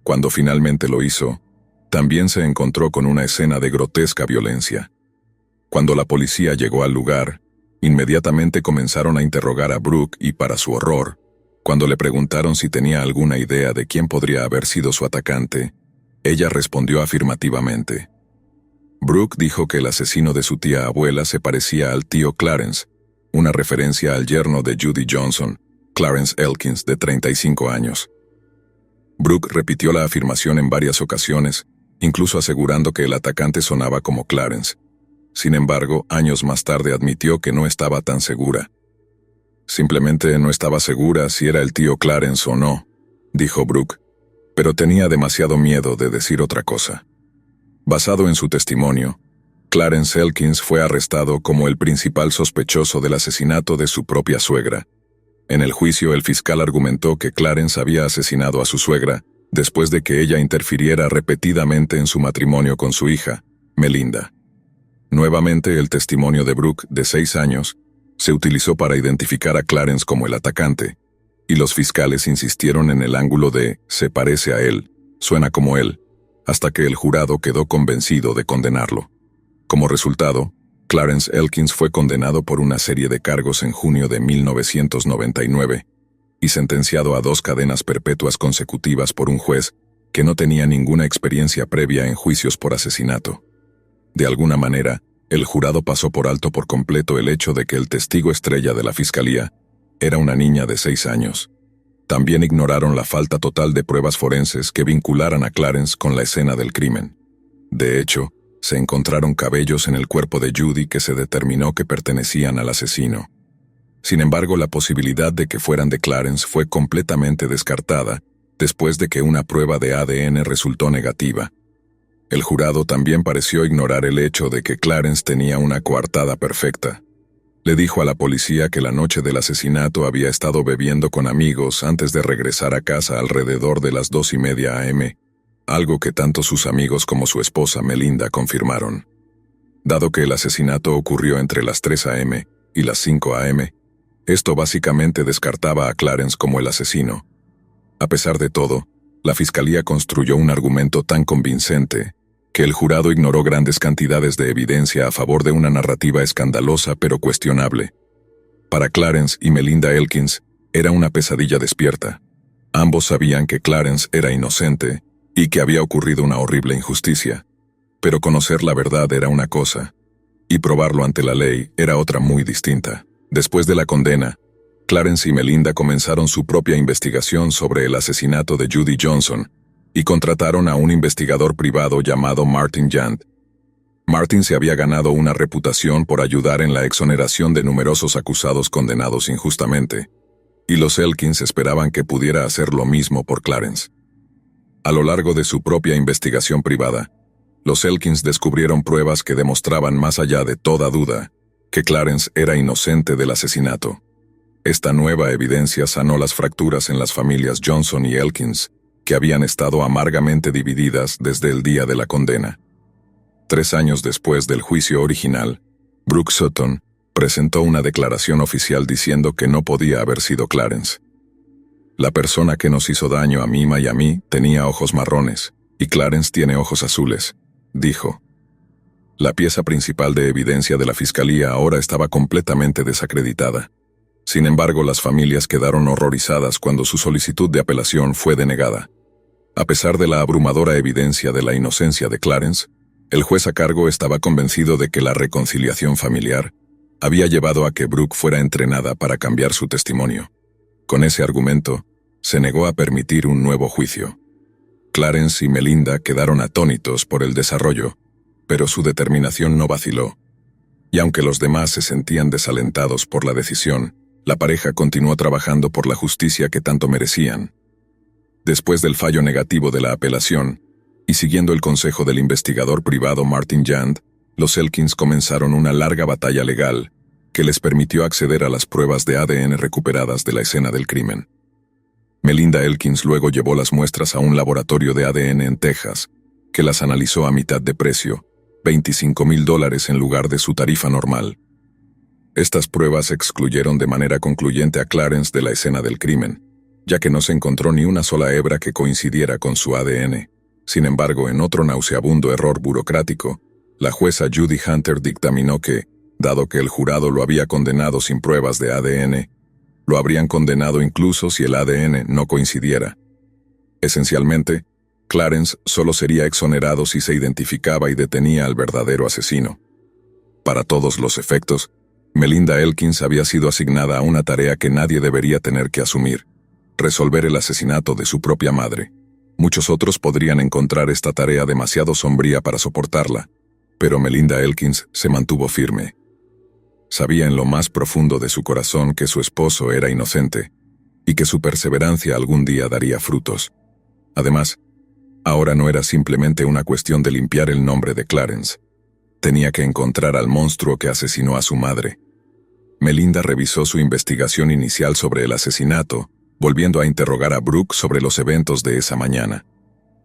Cuando finalmente lo hizo, también se encontró con una escena de grotesca violencia. Cuando la policía llegó al lugar, inmediatamente comenzaron a interrogar a Brooke y, para su horror, cuando le preguntaron si tenía alguna idea de quién podría haber sido su atacante, ella respondió afirmativamente. Brooke dijo que el asesino de su tía abuela se parecía al tío Clarence, una referencia al yerno de Judy Johnson, Clarence Elkins, de 35 años. Brooke repitió la afirmación en varias ocasiones, incluso asegurando que el atacante sonaba como Clarence. Sin embargo, años más tarde admitió que no estaba tan segura. Simplemente no estaba segura si era el tío Clarence o no, dijo Brooke, pero tenía demasiado miedo de decir otra cosa. Basado en su testimonio, Clarence Elkins fue arrestado como el principal sospechoso del asesinato de su propia suegra. En el juicio, el fiscal argumentó que Clarence había asesinado a su suegra después de que ella interfiriera repetidamente en su matrimonio con su hija, Melinda. Nuevamente, el testimonio de Brooke, de 6 años, se utilizó para identificar a Clarence como el atacante, y los fiscales insistieron en el ángulo de «se parece a él, suena como él», hasta que el jurado quedó convencido de condenarlo. Como resultado, Clarence Elkins fue condenado por una serie de cargos en junio de 1999 y sentenciado a 2 cadenas perpetuas consecutivas por un juez que no tenía ninguna experiencia previa en juicios por asesinato. De alguna manera, el jurado pasó por alto por completo el hecho de que el testigo estrella de la fiscalía era una niña de 6 años. También ignoraron la falta total de pruebas forenses que vincularan a Clarence con la escena del crimen. De hecho, se encontraron cabellos en el cuerpo de Judy que se determinó que pertenecían al asesino. Sin embargo, la posibilidad de que fueran de Clarence fue completamente descartada después de que una prueba de ADN resultó negativa. El jurado también pareció ignorar el hecho de que Clarence tenía una coartada perfecta. Le dijo a la policía que la noche del asesinato había estado bebiendo con amigos antes de regresar a casa alrededor de las 2:30 a.m., algo que tanto sus amigos como su esposa Melinda confirmaron. Dado que el asesinato ocurrió entre las 3 a.m. y las 5 a.m., esto básicamente descartaba a Clarence como el asesino. A pesar de todo, la fiscalía construyó un argumento tan convincente que el jurado ignoró grandes cantidades de evidencia a favor de una narrativa escandalosa pero cuestionable. Para Clarence y Melinda Elkins, era una pesadilla despierta. Ambos sabían que Clarence era inocente y que había ocurrido una horrible injusticia. Pero conocer la verdad era una cosa, y probarlo ante la ley era otra muy distinta. Después de la condena, Clarence y Melinda comenzaron su propia investigación sobre el asesinato de Judy Johnson y contrataron a un investigador privado llamado Martin Jant. Martin se había ganado una reputación por ayudar en la exoneración de numerosos acusados condenados injustamente, y los Elkins esperaban que pudiera hacer lo mismo por Clarence. A lo largo de su propia investigación privada, los Elkins descubrieron pruebas que demostraban más allá de toda duda que Clarence era inocente del asesinato. Esta nueva evidencia sanó las fracturas en las familias Johnson y Elkins, que habían estado amargamente divididas desde el día de la condena. 3 años después del juicio original, Brooke Sutton presentó una declaración oficial diciendo que no podía haber sido Clarence. La persona que nos hizo daño a Mima y a mí tenía ojos marrones, y Clarence tiene ojos azules, dijo. La pieza principal de evidencia de la fiscalía ahora estaba completamente desacreditada. Sin embargo, las familias quedaron horrorizadas cuando su solicitud de apelación fue denegada. A pesar de la abrumadora evidencia de la inocencia de Clarence, el juez a cargo estaba convencido de que la reconciliación familiar había llevado a que Brooke fuera entrenada para cambiar su testimonio. Con ese argumento, se negó a permitir un nuevo juicio. Clarence y Melinda quedaron atónitos por el desarrollo, pero su determinación no vaciló. Y aunque los demás se sentían desalentados por la decisión, la pareja continuó trabajando por la justicia que tanto merecían. Después del fallo negativo de la apelación, y siguiendo el consejo del investigador privado Martin Jand, los Elkins comenzaron una larga batalla legal que les permitió acceder a las pruebas de ADN recuperadas de la escena del crimen. Melinda Elkins luego llevó las muestras a un laboratorio de ADN en Texas, que las analizó a mitad de precio, $25,000 en lugar de su tarifa normal. Estas pruebas excluyeron de manera concluyente a Clarence de la escena del crimen, ya que no se encontró ni una sola hebra que coincidiera con su ADN. Sin embargo, en otro nauseabundo error burocrático, la jueza Judy Hunter dictaminó que, dado que el jurado lo había condenado sin pruebas de ADN, lo habrían condenado incluso si el ADN no coincidiera. Esencialmente, Clarence solo sería exonerado si se identificaba y detenía al verdadero asesino. Para todos los efectos, Melinda Elkins había sido asignada a una tarea que nadie debería tener que asumir: resolver el asesinato de su propia madre. Muchos otros podrían encontrar esta tarea demasiado sombría para soportarla, pero Melinda Elkins se mantuvo firme. Sabía en lo más profundo de su corazón que su esposo era inocente, y que su perseverancia algún día daría frutos. Además, ahora no era simplemente una cuestión de limpiar el nombre de Clarence. Tenía que encontrar al monstruo que asesinó a su madre. Melinda revisó su investigación inicial sobre el asesinato, volviendo a interrogar a Brooke sobre los eventos de esa mañana.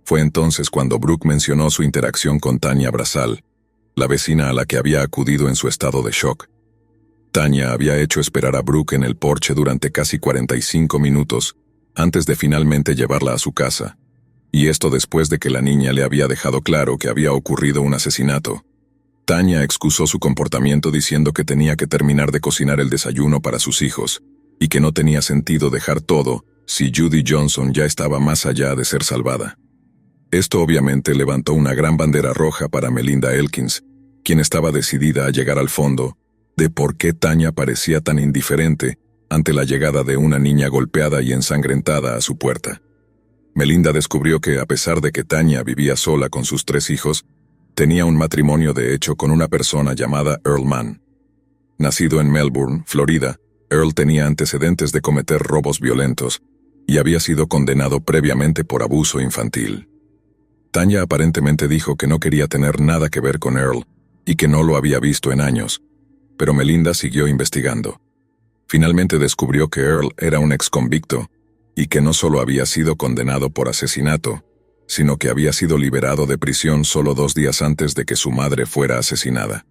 Fue entonces cuando Brooke mencionó su interacción con Tanya Brasal, la vecina a la que había acudido en su estado de shock. Tanya había hecho esperar a Brooke en el porche durante casi 45 minutos antes de finalmente llevarla a su casa, y esto después de que la niña le había dejado claro que había ocurrido un asesinato. Tanya excusó su comportamiento diciendo que tenía que terminar de cocinar el desayuno para sus hijos, y que no tenía sentido dejar todo si Judy Johnson ya estaba más allá de ser salvada. Esto obviamente levantó una gran bandera roja para Melinda Elkins, quien estaba decidida a llegar al fondo de por qué Tanya parecía tan indiferente ante la llegada de una niña golpeada y ensangrentada a su puerta. Melinda descubrió que, a pesar de que Tanya vivía sola con sus 3 hijos, tenía un matrimonio de hecho con una persona llamada Earl Mann. Nacido en Melbourne, Florida, Earl tenía antecedentes de cometer robos violentos y había sido condenado previamente por abuso infantil. Tanya aparentemente dijo que no quería tener nada que ver con Earl y que no lo había visto en años, pero Melinda siguió investigando. Finalmente descubrió que Earl era un exconvicto y que no solo había sido condenado por asesinato, sino que había sido liberado de prisión solo 2 días antes de que su madre fuera asesinada.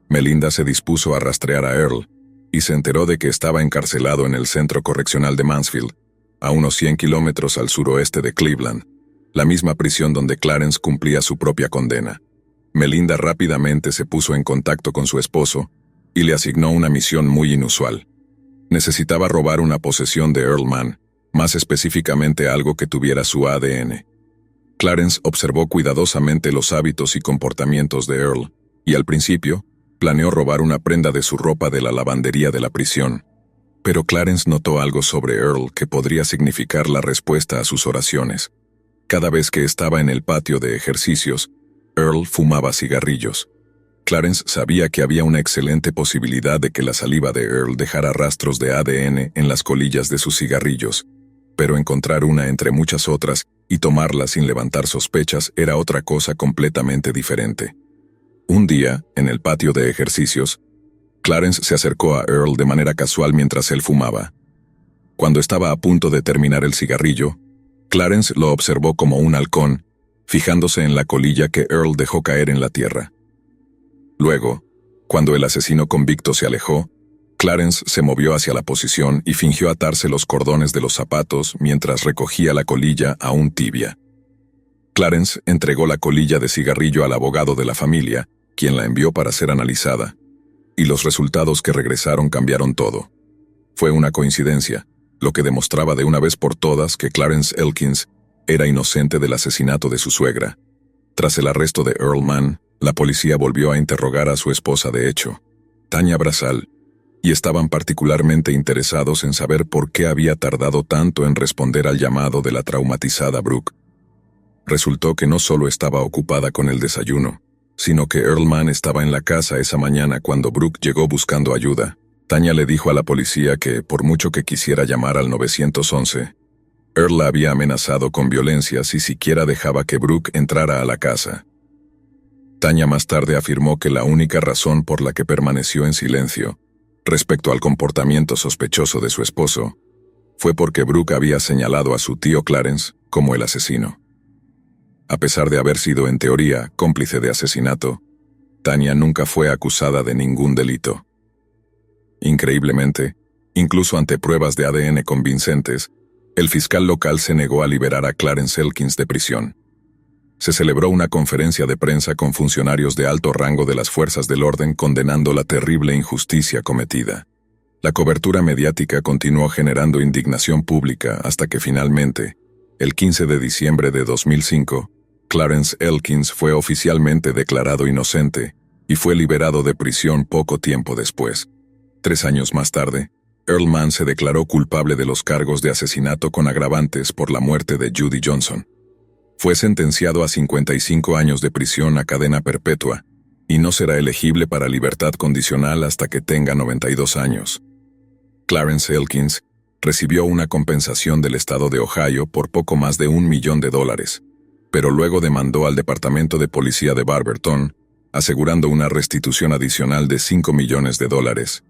Melinda se dispuso a rastrear a Earl y se enteró de que estaba encarcelado en el Centro Correccional de Mansfield, a unos 100 kilómetros al suroeste de Cleveland, la misma prisión donde Clarence cumplía su propia condena. Melinda rápidamente se puso en contacto con su esposo y le asignó una misión muy inusual. Necesitaba robar una posesión de Earl Mann, más específicamente algo que tuviera su ADN. Clarence observó cuidadosamente los hábitos y comportamientos de Earl, y al principio, planeó robar una prenda de su ropa de la lavandería de la prisión. Pero Clarence notó algo sobre Earl que podría significar la respuesta a sus oraciones. Cada vez que estaba en el patio de ejercicios, Earl fumaba cigarrillos. Clarence sabía que había una excelente posibilidad de que la saliva de Earl dejara rastros de ADN en las colillas de sus cigarrillos, pero encontrar una entre muchas otras y tomarla sin levantar sospechas era otra cosa completamente diferente. Un día, en el patio de ejercicios, Clarence se acercó a Earl de manera casual mientras él fumaba. Cuando estaba a punto de terminar el cigarrillo, Clarence lo observó como un halcón, fijándose en la colilla que Earl dejó caer en la tierra. Luego, cuando el asesino convicto se alejó, Clarence se movió hacia la posición y fingió atarse los cordones de los zapatos mientras recogía la colilla aún tibia. Clarence entregó la colilla de cigarrillo al abogado de la familia, quien la envió para ser analizada, y los resultados que regresaron cambiaron todo. Fue una coincidencia, lo que demostraba de una vez por todas que Clarence Elkins era inocente del asesinato de su suegra. Tras el arresto de Earl Mann, la policía volvió a interrogar a su esposa de hecho, Tanya Brazel, y estaban particularmente interesados en saber por qué había tardado tanto en responder al llamado de la traumatizada Brooke. Resultó que no solo estaba ocupada con el desayuno, sino que Earl Mann estaba en la casa esa mañana cuando Brooke llegó buscando ayuda. Tanya le dijo a la policía que, por mucho que quisiera llamar al 911, Earl la había amenazado con violencia si siquiera dejaba que Brooke entrara a la casa. Tanya más tarde afirmó que la única razón por la que permaneció en silencio, respecto al comportamiento sospechoso de su esposo, fue porque Brooke había señalado a su tío Clarence como el asesino. A pesar de haber sido en teoría cómplice de asesinato, Tanya nunca fue acusada de ningún delito. Increíblemente, incluso ante pruebas de ADN convincentes, el fiscal local se negó a liberar a Clarence Elkins de prisión. Se celebró una conferencia de prensa con funcionarios de alto rango de las fuerzas del orden condenando la terrible injusticia cometida. La cobertura mediática continuó generando indignación pública hasta que finalmente, el 15 de diciembre de 2005, Clarence Elkins fue oficialmente declarado inocente y fue liberado de prisión poco tiempo después. 3 años más tarde, Earl Mann se declaró culpable de los cargos de asesinato con agravantes por la muerte de Judy Johnson. Fue sentenciado a 55 años de prisión a cadena perpetua y no será elegible para libertad condicional hasta que tenga 92 años. Clarence Elkins recibió una compensación del estado de Ohio por poco más de $1 millón, pero luego demandó al Departamento de Policía de Barberton, asegurando una restitución adicional de $5 millones.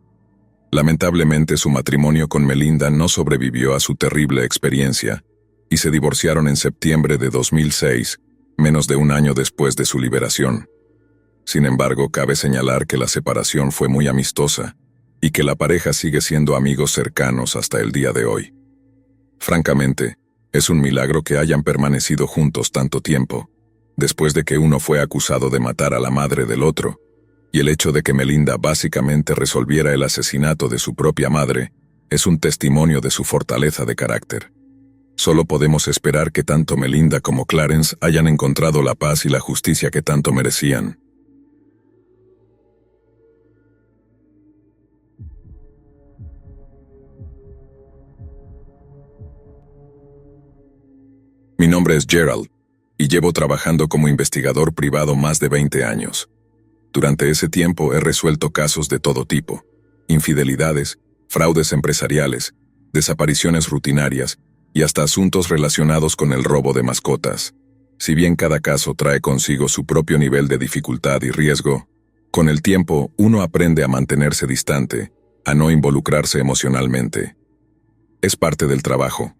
Lamentablemente su matrimonio con Melinda no sobrevivió a su terrible experiencia, y se divorciaron en septiembre de 2006, menos de un año después de su liberación. Sin embargo, cabe señalar que la separación fue muy amistosa, y que la pareja sigue siendo amigos cercanos hasta el día de hoy. Francamente, es un milagro que hayan permanecido juntos tanto tiempo, después de que uno fue acusado de matar a la madre del otro, y el hecho de que Melinda básicamente resolviera el asesinato de su propia madre es un testimonio de su fortaleza de carácter. Solo podemos esperar que tanto Melinda como Clarence hayan encontrado la paz y la justicia que tanto merecían. Mi nombre es Gerald, y llevo trabajando como investigador privado más de 20 años. Durante ese tiempo he resuelto casos de todo tipo: infidelidades, fraudes empresariales, desapariciones rutinarias y hasta asuntos relacionados con el robo de mascotas. Si bien cada caso trae consigo su propio nivel de dificultad y riesgo, con el tiempo uno aprende a mantenerse distante, a no involucrarse emocionalmente. Es parte del trabajo.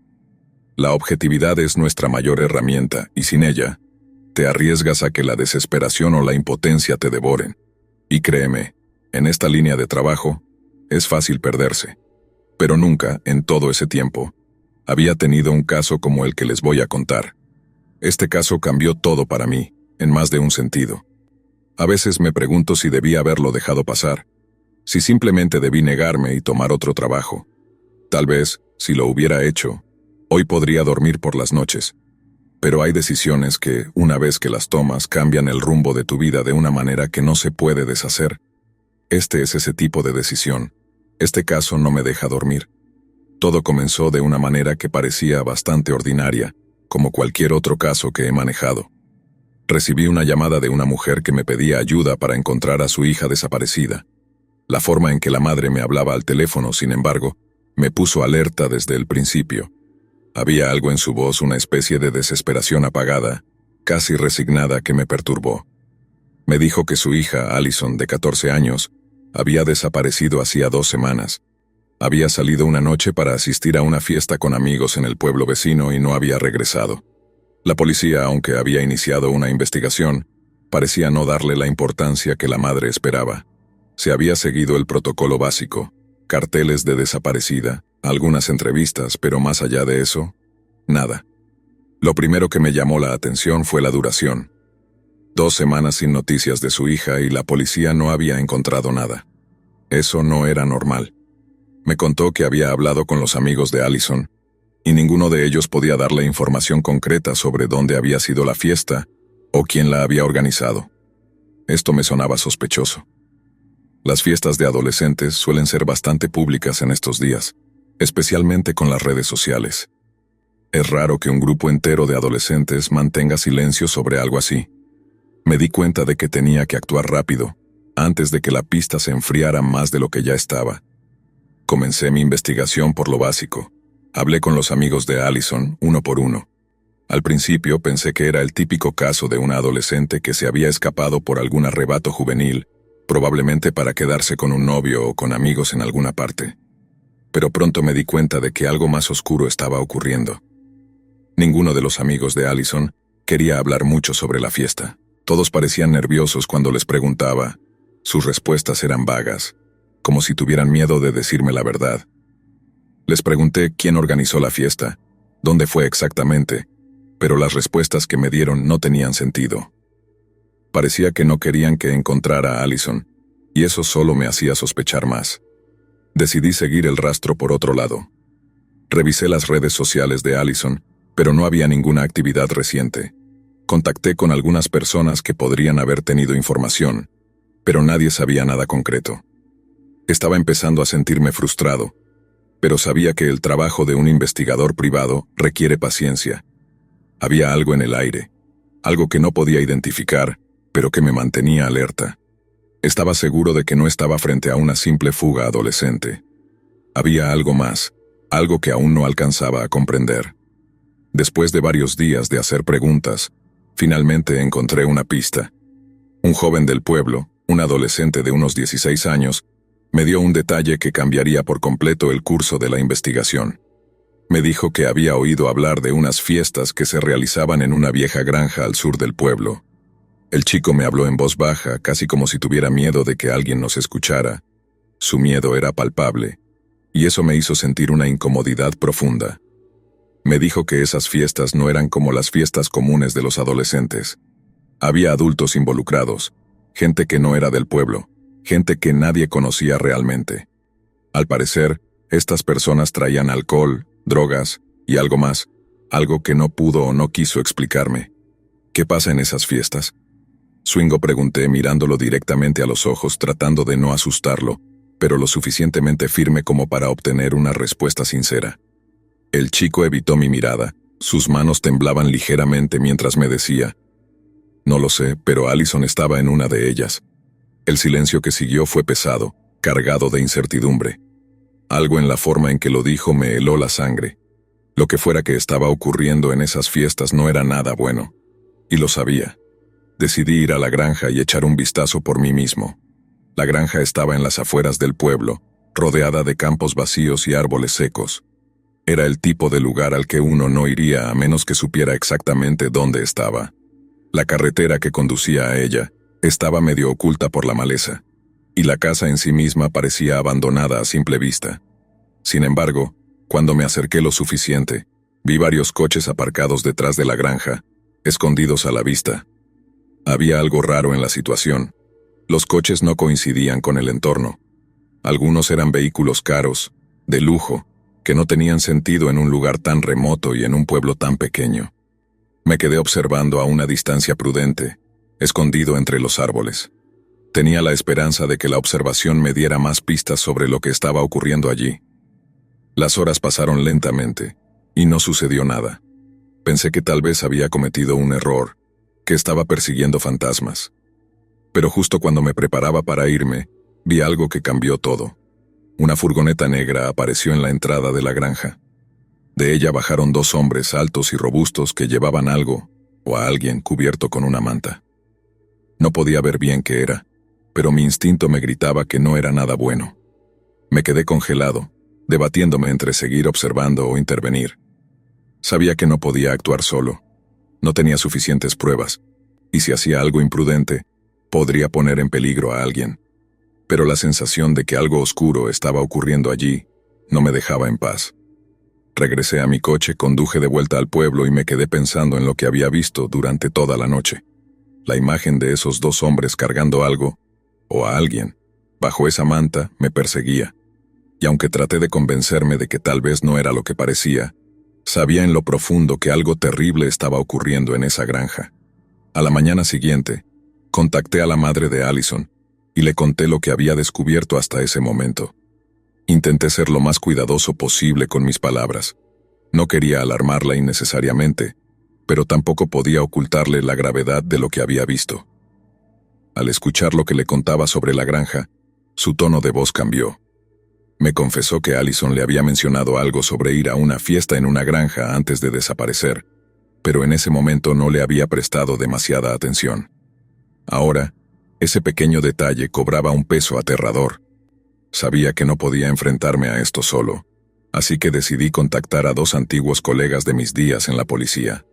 La objetividad es nuestra mayor herramienta y sin ella, te arriesgas a que la desesperación o la impotencia te devoren. Y créeme, en esta línea de trabajo, es fácil perderse. Pero nunca, en todo ese tiempo, había tenido un caso como el que les voy a contar. Este caso cambió todo para mí, en más de un sentido. A veces me pregunto si debí haberlo dejado pasar, si simplemente debí negarme y tomar otro trabajo. Tal vez, si lo hubiera hecho, hoy podría dormir por las noches. Pero hay decisiones que, una vez que las tomas, cambian el rumbo de tu vida de una manera que no se puede deshacer. Este es ese tipo de decisión. Este caso no me deja dormir. Todo comenzó de una manera que parecía bastante ordinaria, como cualquier otro caso que he manejado. Recibí una llamada de una mujer que me pedía ayuda para encontrar a su hija desaparecida. La forma en que la madre me hablaba al teléfono, sin embargo, me puso alerta desde el principio. Había algo en su voz, una especie de desesperación apagada, casi resignada, que me perturbó. Me dijo que su hija, Allison, de 14 años, había desaparecido hacía 2 semanas. Había salido una noche para asistir a una fiesta con amigos en el pueblo vecino y no había regresado. La policía, aunque había iniciado una investigación, parecía no darle la importancia que la madre esperaba. Se había seguido el protocolo básico, carteles de desaparecida, algunas entrevistas, pero más allá de eso, nada. Lo primero que me llamó la atención fue la duración. 2 semanas sin noticias de su hija y la policía no había encontrado nada. Eso no era normal. Me contó que había hablado con los amigos de Allison, y ninguno de ellos podía darle información concreta sobre dónde había sido la fiesta o quién la había organizado. Esto me sonaba sospechoso. Las fiestas de adolescentes suelen ser bastante públicas en estos días, especialmente con las redes sociales. Es raro que un grupo entero de adolescentes mantenga silencio sobre algo así. Me di cuenta de que tenía que actuar rápido, antes de que la pista se enfriara más de lo que ya estaba. Comencé mi investigación por lo básico. Hablé con los amigos de Allison, uno por uno. Al principio pensé que era el típico caso de una adolescente que se había escapado por algún arrebato juvenil, probablemente para quedarse con un novio o con amigos en alguna parte. Pero pronto me di cuenta de que algo más oscuro estaba ocurriendo. Ninguno de los amigos de Allison quería hablar mucho sobre la fiesta. Todos parecían nerviosos cuando les preguntaba. Sus respuestas eran vagas, como si tuvieran miedo de decirme la verdad. Les pregunté quién organizó la fiesta, dónde fue exactamente, pero las respuestas que me dieron no tenían sentido. Parecía que no querían que encontrara a Allison, y eso solo me hacía sospechar más. Decidí seguir el rastro por otro lado. Revisé las redes sociales de Allison, pero no había ninguna actividad reciente. Contacté con algunas personas que podrían haber tenido información, pero nadie sabía nada concreto. Estaba empezando a sentirme frustrado, pero sabía que el trabajo de un investigador privado requiere paciencia. Había algo en el aire, algo que no podía identificar, pero que me mantenía alerta. Estaba seguro de que no estaba frente a una simple fuga adolescente. Había algo más, algo que aún no alcanzaba a comprender. Después de varios días de hacer preguntas, finalmente encontré una pista. Un joven del pueblo, un adolescente de unos 16 años, me dio un detalle que cambiaría por completo el curso de la investigación. Me dijo que había oído hablar de unas fiestas que se realizaban en una vieja granja al sur del pueblo. El chico me habló en voz baja, casi como si tuviera miedo de que alguien nos escuchara. Su miedo era palpable, y eso me hizo sentir una incomodidad profunda. Me dijo que esas fiestas no eran como las fiestas comunes de los adolescentes. Había adultos involucrados, gente que no era del pueblo, gente que nadie conocía realmente. Al parecer, estas personas traían alcohol, drogas y algo más, algo que no pudo o no quiso explicarme. ¿Qué pasa en esas fiestas? Swingo, pregunté mirándolo directamente a los ojos, tratando de no asustarlo, pero lo suficientemente firme como para obtener una respuesta sincera. El chico evitó mi mirada, sus manos temblaban ligeramente mientras me decía, «No lo sé, pero Allison estaba en una de ellas». El silencio que siguió fue pesado, cargado de incertidumbre. Algo en la forma en que lo dijo me heló la sangre. Lo que fuera que estaba ocurriendo en esas fiestas no era nada bueno, y lo sabía. Decidí ir a la granja y echar un vistazo por mí mismo. La granja estaba en las afueras del pueblo, rodeada de campos vacíos y árboles secos. Era el tipo de lugar al que uno no iría a menos que supiera exactamente dónde estaba. La carretera que conducía a ella estaba medio oculta por la maleza, y la casa en sí misma parecía abandonada a simple vista. Sin embargo, cuando me acerqué lo suficiente, vi varios coches aparcados detrás de la granja, escondidos a la vista. Había algo raro en la situación. Los coches no coincidían con el entorno. Algunos eran vehículos caros, de lujo, que no tenían sentido en un lugar tan remoto y en un pueblo tan pequeño. Me quedé observando a una distancia prudente, escondido entre los árboles. Tenía la esperanza de que la observación me diera más pistas sobre lo que estaba ocurriendo allí. Las horas pasaron lentamente, y no sucedió nada. Pensé que tal vez había cometido un error, que estaba persiguiendo fantasmas. Pero justo cuando me preparaba para irme, vi algo que cambió todo. Una furgoneta negra apareció en la entrada de la granja. De ella bajaron 2 hombres altos y robustos que llevaban algo, o a alguien cubierto con una manta. No podía ver bien qué era, pero mi instinto me gritaba que no era nada bueno. Me quedé congelado, debatiéndome entre seguir observando o intervenir. Sabía que no podía actuar solo. No tenía suficientes pruebas, y si hacía algo imprudente, podría poner en peligro a alguien. Pero la sensación de que algo oscuro estaba ocurriendo allí no me dejaba en paz. Regresé a mi coche, conduje de vuelta al pueblo y me quedé pensando en lo que había visto durante toda la noche. La imagen de esos 2 hombres cargando algo, o a alguien, bajo esa manta, me perseguía. Y aunque traté de convencerme de que tal vez no era lo que parecía, sabía en lo profundo que algo terrible estaba ocurriendo en esa granja. A la mañana siguiente, contacté a la madre de Allison y le conté lo que había descubierto hasta ese momento. Intenté ser lo más cuidadoso posible con mis palabras. No quería alarmarla innecesariamente, pero tampoco podía ocultarle la gravedad de lo que había visto. Al escuchar lo que le contaba sobre la granja, su tono de voz cambió. Me confesó que Allison le había mencionado algo sobre ir a una fiesta en una granja antes de desaparecer, pero en ese momento no le había prestado demasiada atención. Ahora, ese pequeño detalle cobraba un peso aterrador. Sabía que no podía enfrentarme a esto solo, así que decidí contactar a 2 antiguos colegas de mis días en la policía.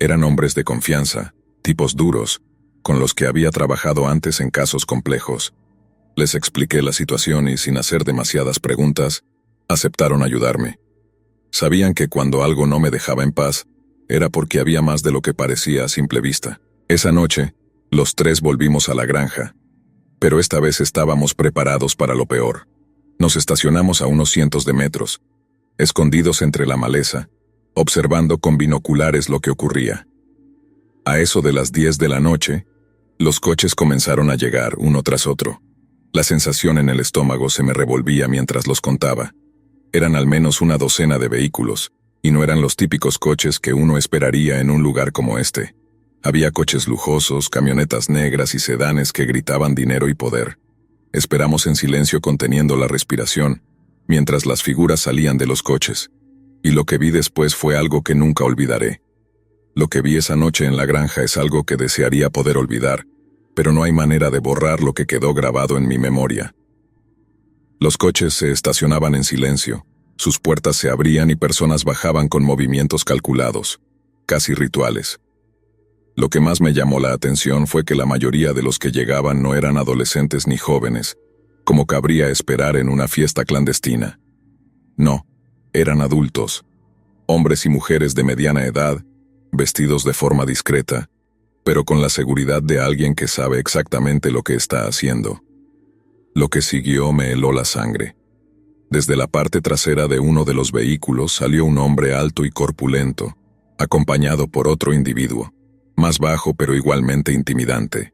Eran hombres de confianza, tipos duros, con los que había trabajado antes en casos complejos. Les expliqué la situación y, sin hacer demasiadas preguntas, aceptaron ayudarme. Sabían que cuando algo no me dejaba en paz, era porque había más de lo que parecía a simple vista. Esa noche, los 3 volvimos a la granja, pero esta vez estábamos preparados para lo peor. Nos estacionamos a unos cientos de metros, escondidos entre la maleza, observando con binoculares lo que ocurría. A eso de las 10 de la noche, los coches comenzaron a llegar uno tras otro. La sensación en el estómago se me revolvía mientras los contaba. Eran al menos una docena de vehículos, y no eran los típicos coches que uno esperaría en un lugar como este. Había coches lujosos, camionetas negras y sedanes que gritaban dinero y poder. Esperamos en silencio conteniendo la respiración, mientras las figuras salían de los coches. Y lo que vi después fue algo que nunca olvidaré. Lo que vi esa noche en la granja es algo que desearía poder olvidar, pero no hay manera de borrar lo que quedó grabado en mi memoria. Los coches se estacionaban en silencio, sus puertas se abrían y personas bajaban con movimientos calculados, casi rituales. Lo que más me llamó la atención fue que la mayoría de los que llegaban no eran adolescentes ni jóvenes, como cabría esperar en una fiesta clandestina. No, eran adultos, hombres y mujeres de mediana edad, vestidos de forma discreta, pero con la seguridad de alguien que sabe exactamente lo que está haciendo. Lo que siguió me heló la sangre. Desde la parte trasera de uno de los vehículos salió un hombre alto y corpulento, acompañado por otro individuo, más bajo pero igualmente intimidante.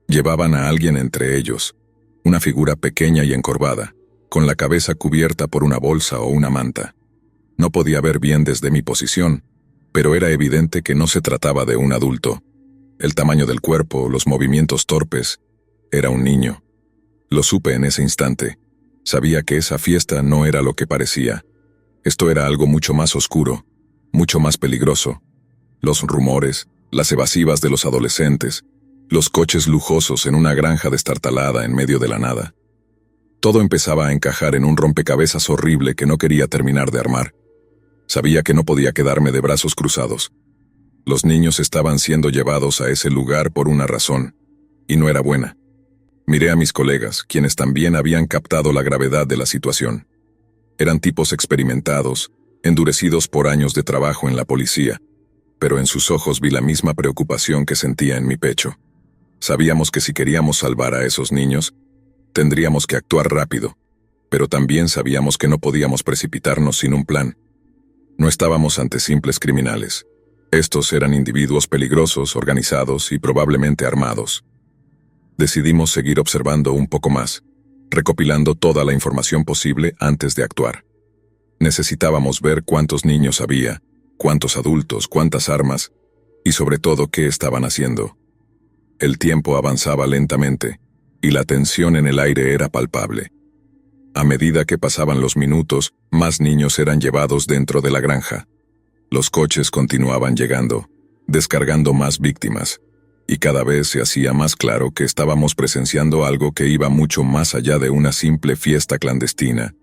Llevaban a alguien entre ellos, una figura pequeña y encorvada, con la cabeza cubierta por una bolsa o una manta. No podía ver bien desde mi posición, pero era evidente que no se trataba de un adulto. El tamaño del cuerpo, los movimientos torpes, era un niño. Lo supe en ese instante. Sabía que esa fiesta no era lo que parecía. Esto era algo mucho más oscuro, mucho más peligroso. Los rumores, las evasivas de los adolescentes, los coches lujosos en una granja destartalada en medio de la nada. Todo empezaba a encajar en un rompecabezas horrible que no quería terminar de armar. Sabía que no podía quedarme de brazos cruzados. Los niños estaban siendo llevados a ese lugar por una razón, y no era buena. Miré a mis colegas, quienes también habían captado la gravedad de la situación. Eran tipos experimentados, endurecidos por años de trabajo en la policía, pero en sus ojos vi la misma preocupación que sentía en mi pecho. Sabíamos que si queríamos salvar a esos niños, tendríamos que actuar rápido, pero también sabíamos que no podíamos precipitarnos sin un plan. No estábamos ante simples criminales. Estos eran individuos peligrosos, organizados y probablemente armados. Decidimos seguir observando un poco más, recopilando toda la información posible antes de actuar. Necesitábamos ver cuántos niños había, cuántos adultos, cuántas armas, y sobre todo qué estaban haciendo. El tiempo avanzaba lentamente, y la tensión en el aire era palpable. A medida que pasaban los minutos, más niños eran llevados dentro de la granja. Los coches continuaban llegando, descargando más víctimas, y cada vez se hacía más claro que estábamos presenciando algo que iba mucho más allá de una simple fiesta clandestina.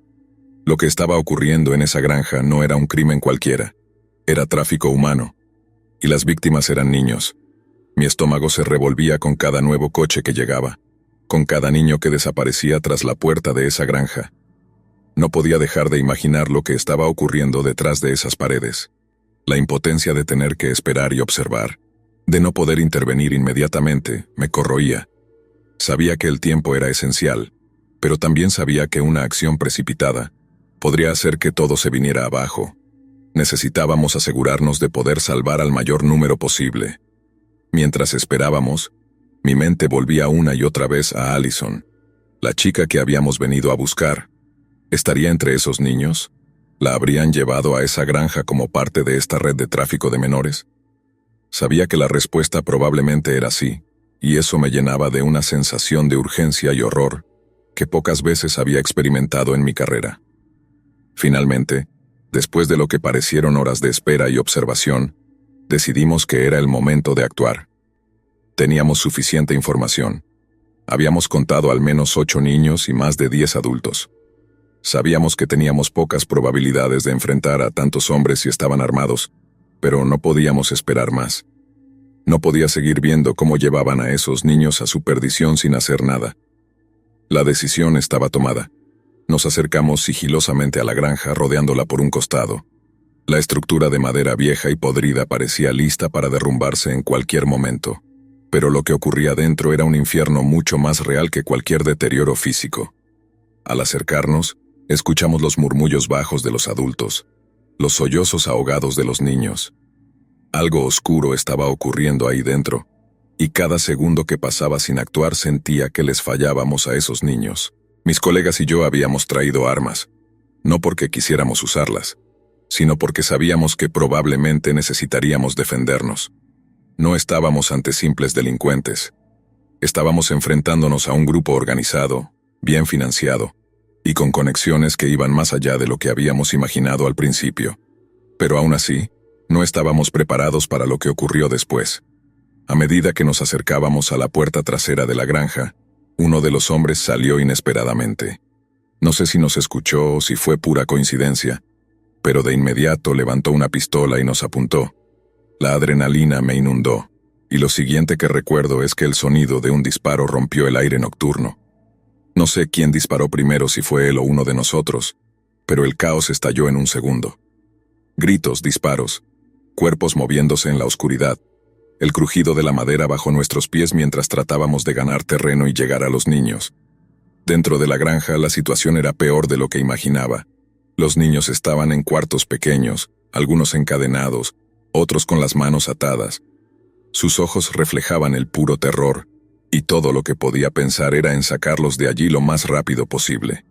Lo que estaba ocurriendo en esa granja no era un crimen cualquiera, era tráfico humano, y las víctimas eran niños. Mi estómago se revolvía con cada nuevo coche que llegaba, con cada niño que desaparecía tras la puerta de esa granja. No podía dejar de imaginar lo que estaba ocurriendo detrás de esas paredes. La impotencia de tener que esperar y observar, de no poder intervenir inmediatamente, me corroía. Sabía que el tiempo era esencial, pero también sabía que una acción precipitada podría hacer que todo se viniera abajo. Necesitábamos asegurarnos de poder salvar al mayor número posible. Mientras esperábamos, mi mente volvía una y otra vez a Allison, la chica que habíamos venido a buscar. ¿Estaría entre esos niños? ¿La habrían llevado a esa granja como parte de esta red de tráfico de menores? Sabía que la respuesta probablemente era sí, y eso me llenaba de una sensación de urgencia y horror que pocas veces había experimentado en mi carrera. Finalmente, después de lo que parecieron horas de espera y observación, decidimos que era el momento de actuar. Teníamos suficiente información. Habíamos contado al menos 8 niños y más de 10 adultos. Sabíamos que teníamos pocas probabilidades de enfrentar a tantos hombres si estaban armados, pero no podíamos esperar más. No podía seguir viendo cómo llevaban a esos niños a su perdición sin hacer nada. La decisión estaba tomada. Nos acercamos sigilosamente a la granja, rodeándola por un costado. La estructura de madera vieja y podrida parecía lista para derrumbarse en cualquier momento. Pero lo que ocurría dentro era un infierno mucho más real que cualquier deterioro físico. Al acercarnos, escuchamos los murmullos bajos de los adultos, los sollozos ahogados de los niños. Algo oscuro estaba ocurriendo ahí dentro, y cada segundo que pasaba sin actuar sentía que les fallábamos a esos niños. Mis colegas y yo habíamos traído armas, no porque quisiéramos usarlas, sino porque sabíamos que probablemente necesitaríamos defendernos. No estábamos ante simples delincuentes. Estábamos enfrentándonos a un grupo organizado, bien financiado, y con conexiones que iban más allá de lo que habíamos imaginado al principio. Pero aún así, no estábamos preparados para lo que ocurrió después. A medida que nos acercábamos a la puerta trasera de la granja, uno de los hombres salió inesperadamente. No sé si nos escuchó o si fue pura coincidencia, pero de inmediato levantó una pistola y nos apuntó. La adrenalina me inundó, y lo siguiente que recuerdo es que el sonido de un disparo rompió el aire nocturno. No sé quién disparó primero, si fue él o uno de nosotros, pero el caos estalló en un segundo. Gritos, disparos, cuerpos moviéndose en la oscuridad, el crujido de la madera bajo nuestros pies mientras tratábamos de ganar terreno y llegar a los niños. Dentro de la granja la situación era peor de lo que imaginaba. Los niños estaban en cuartos pequeños, algunos encadenados, otros con las manos atadas. Sus ojos reflejaban el puro terror, y todo lo que podía pensar era en sacarlos de allí lo más rápido posible.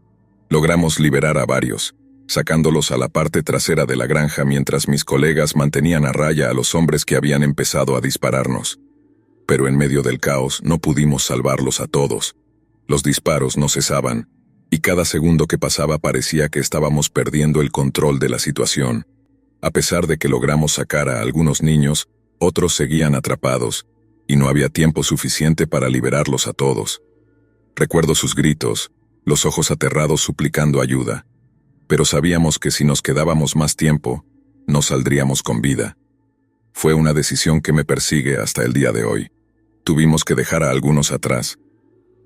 Logramos liberar a varios, sacándolos a la parte trasera de la granja mientras mis colegas mantenían a raya a los hombres que habían empezado a dispararnos. Pero en medio del caos no pudimos salvarlos a todos. Los disparos no cesaban, y cada segundo que pasaba parecía que estábamos perdiendo el control de la situación. A pesar de que logramos sacar a algunos niños, otros seguían atrapados, y no había tiempo suficiente para liberarlos a todos. Recuerdo sus gritos, los ojos aterrados suplicando ayuda. Pero sabíamos que si nos quedábamos más tiempo, no saldríamos con vida. Fue una decisión que me persigue hasta el día de hoy. Tuvimos que dejar a algunos atrás.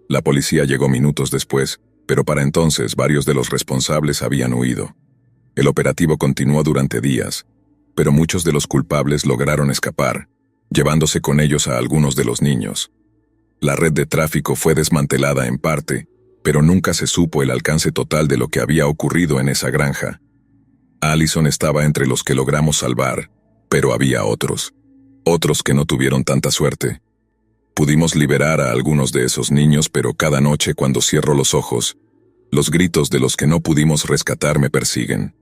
La policía llegó minutos después, pero para entonces varios de los responsables habían huido. El operativo continuó durante días, pero muchos de los culpables lograron escapar, llevándose con ellos a algunos de los niños. La red de tráfico fue desmantelada en parte, pero nunca se supo el alcance total de lo que había ocurrido en esa granja. Allison estaba entre los que logramos salvar, pero había otros que no tuvieron tanta suerte. Pudimos liberar a algunos de esos niños, pero cada noche cuando cierro los ojos, los gritos de los que no pudimos rescatar me persiguen.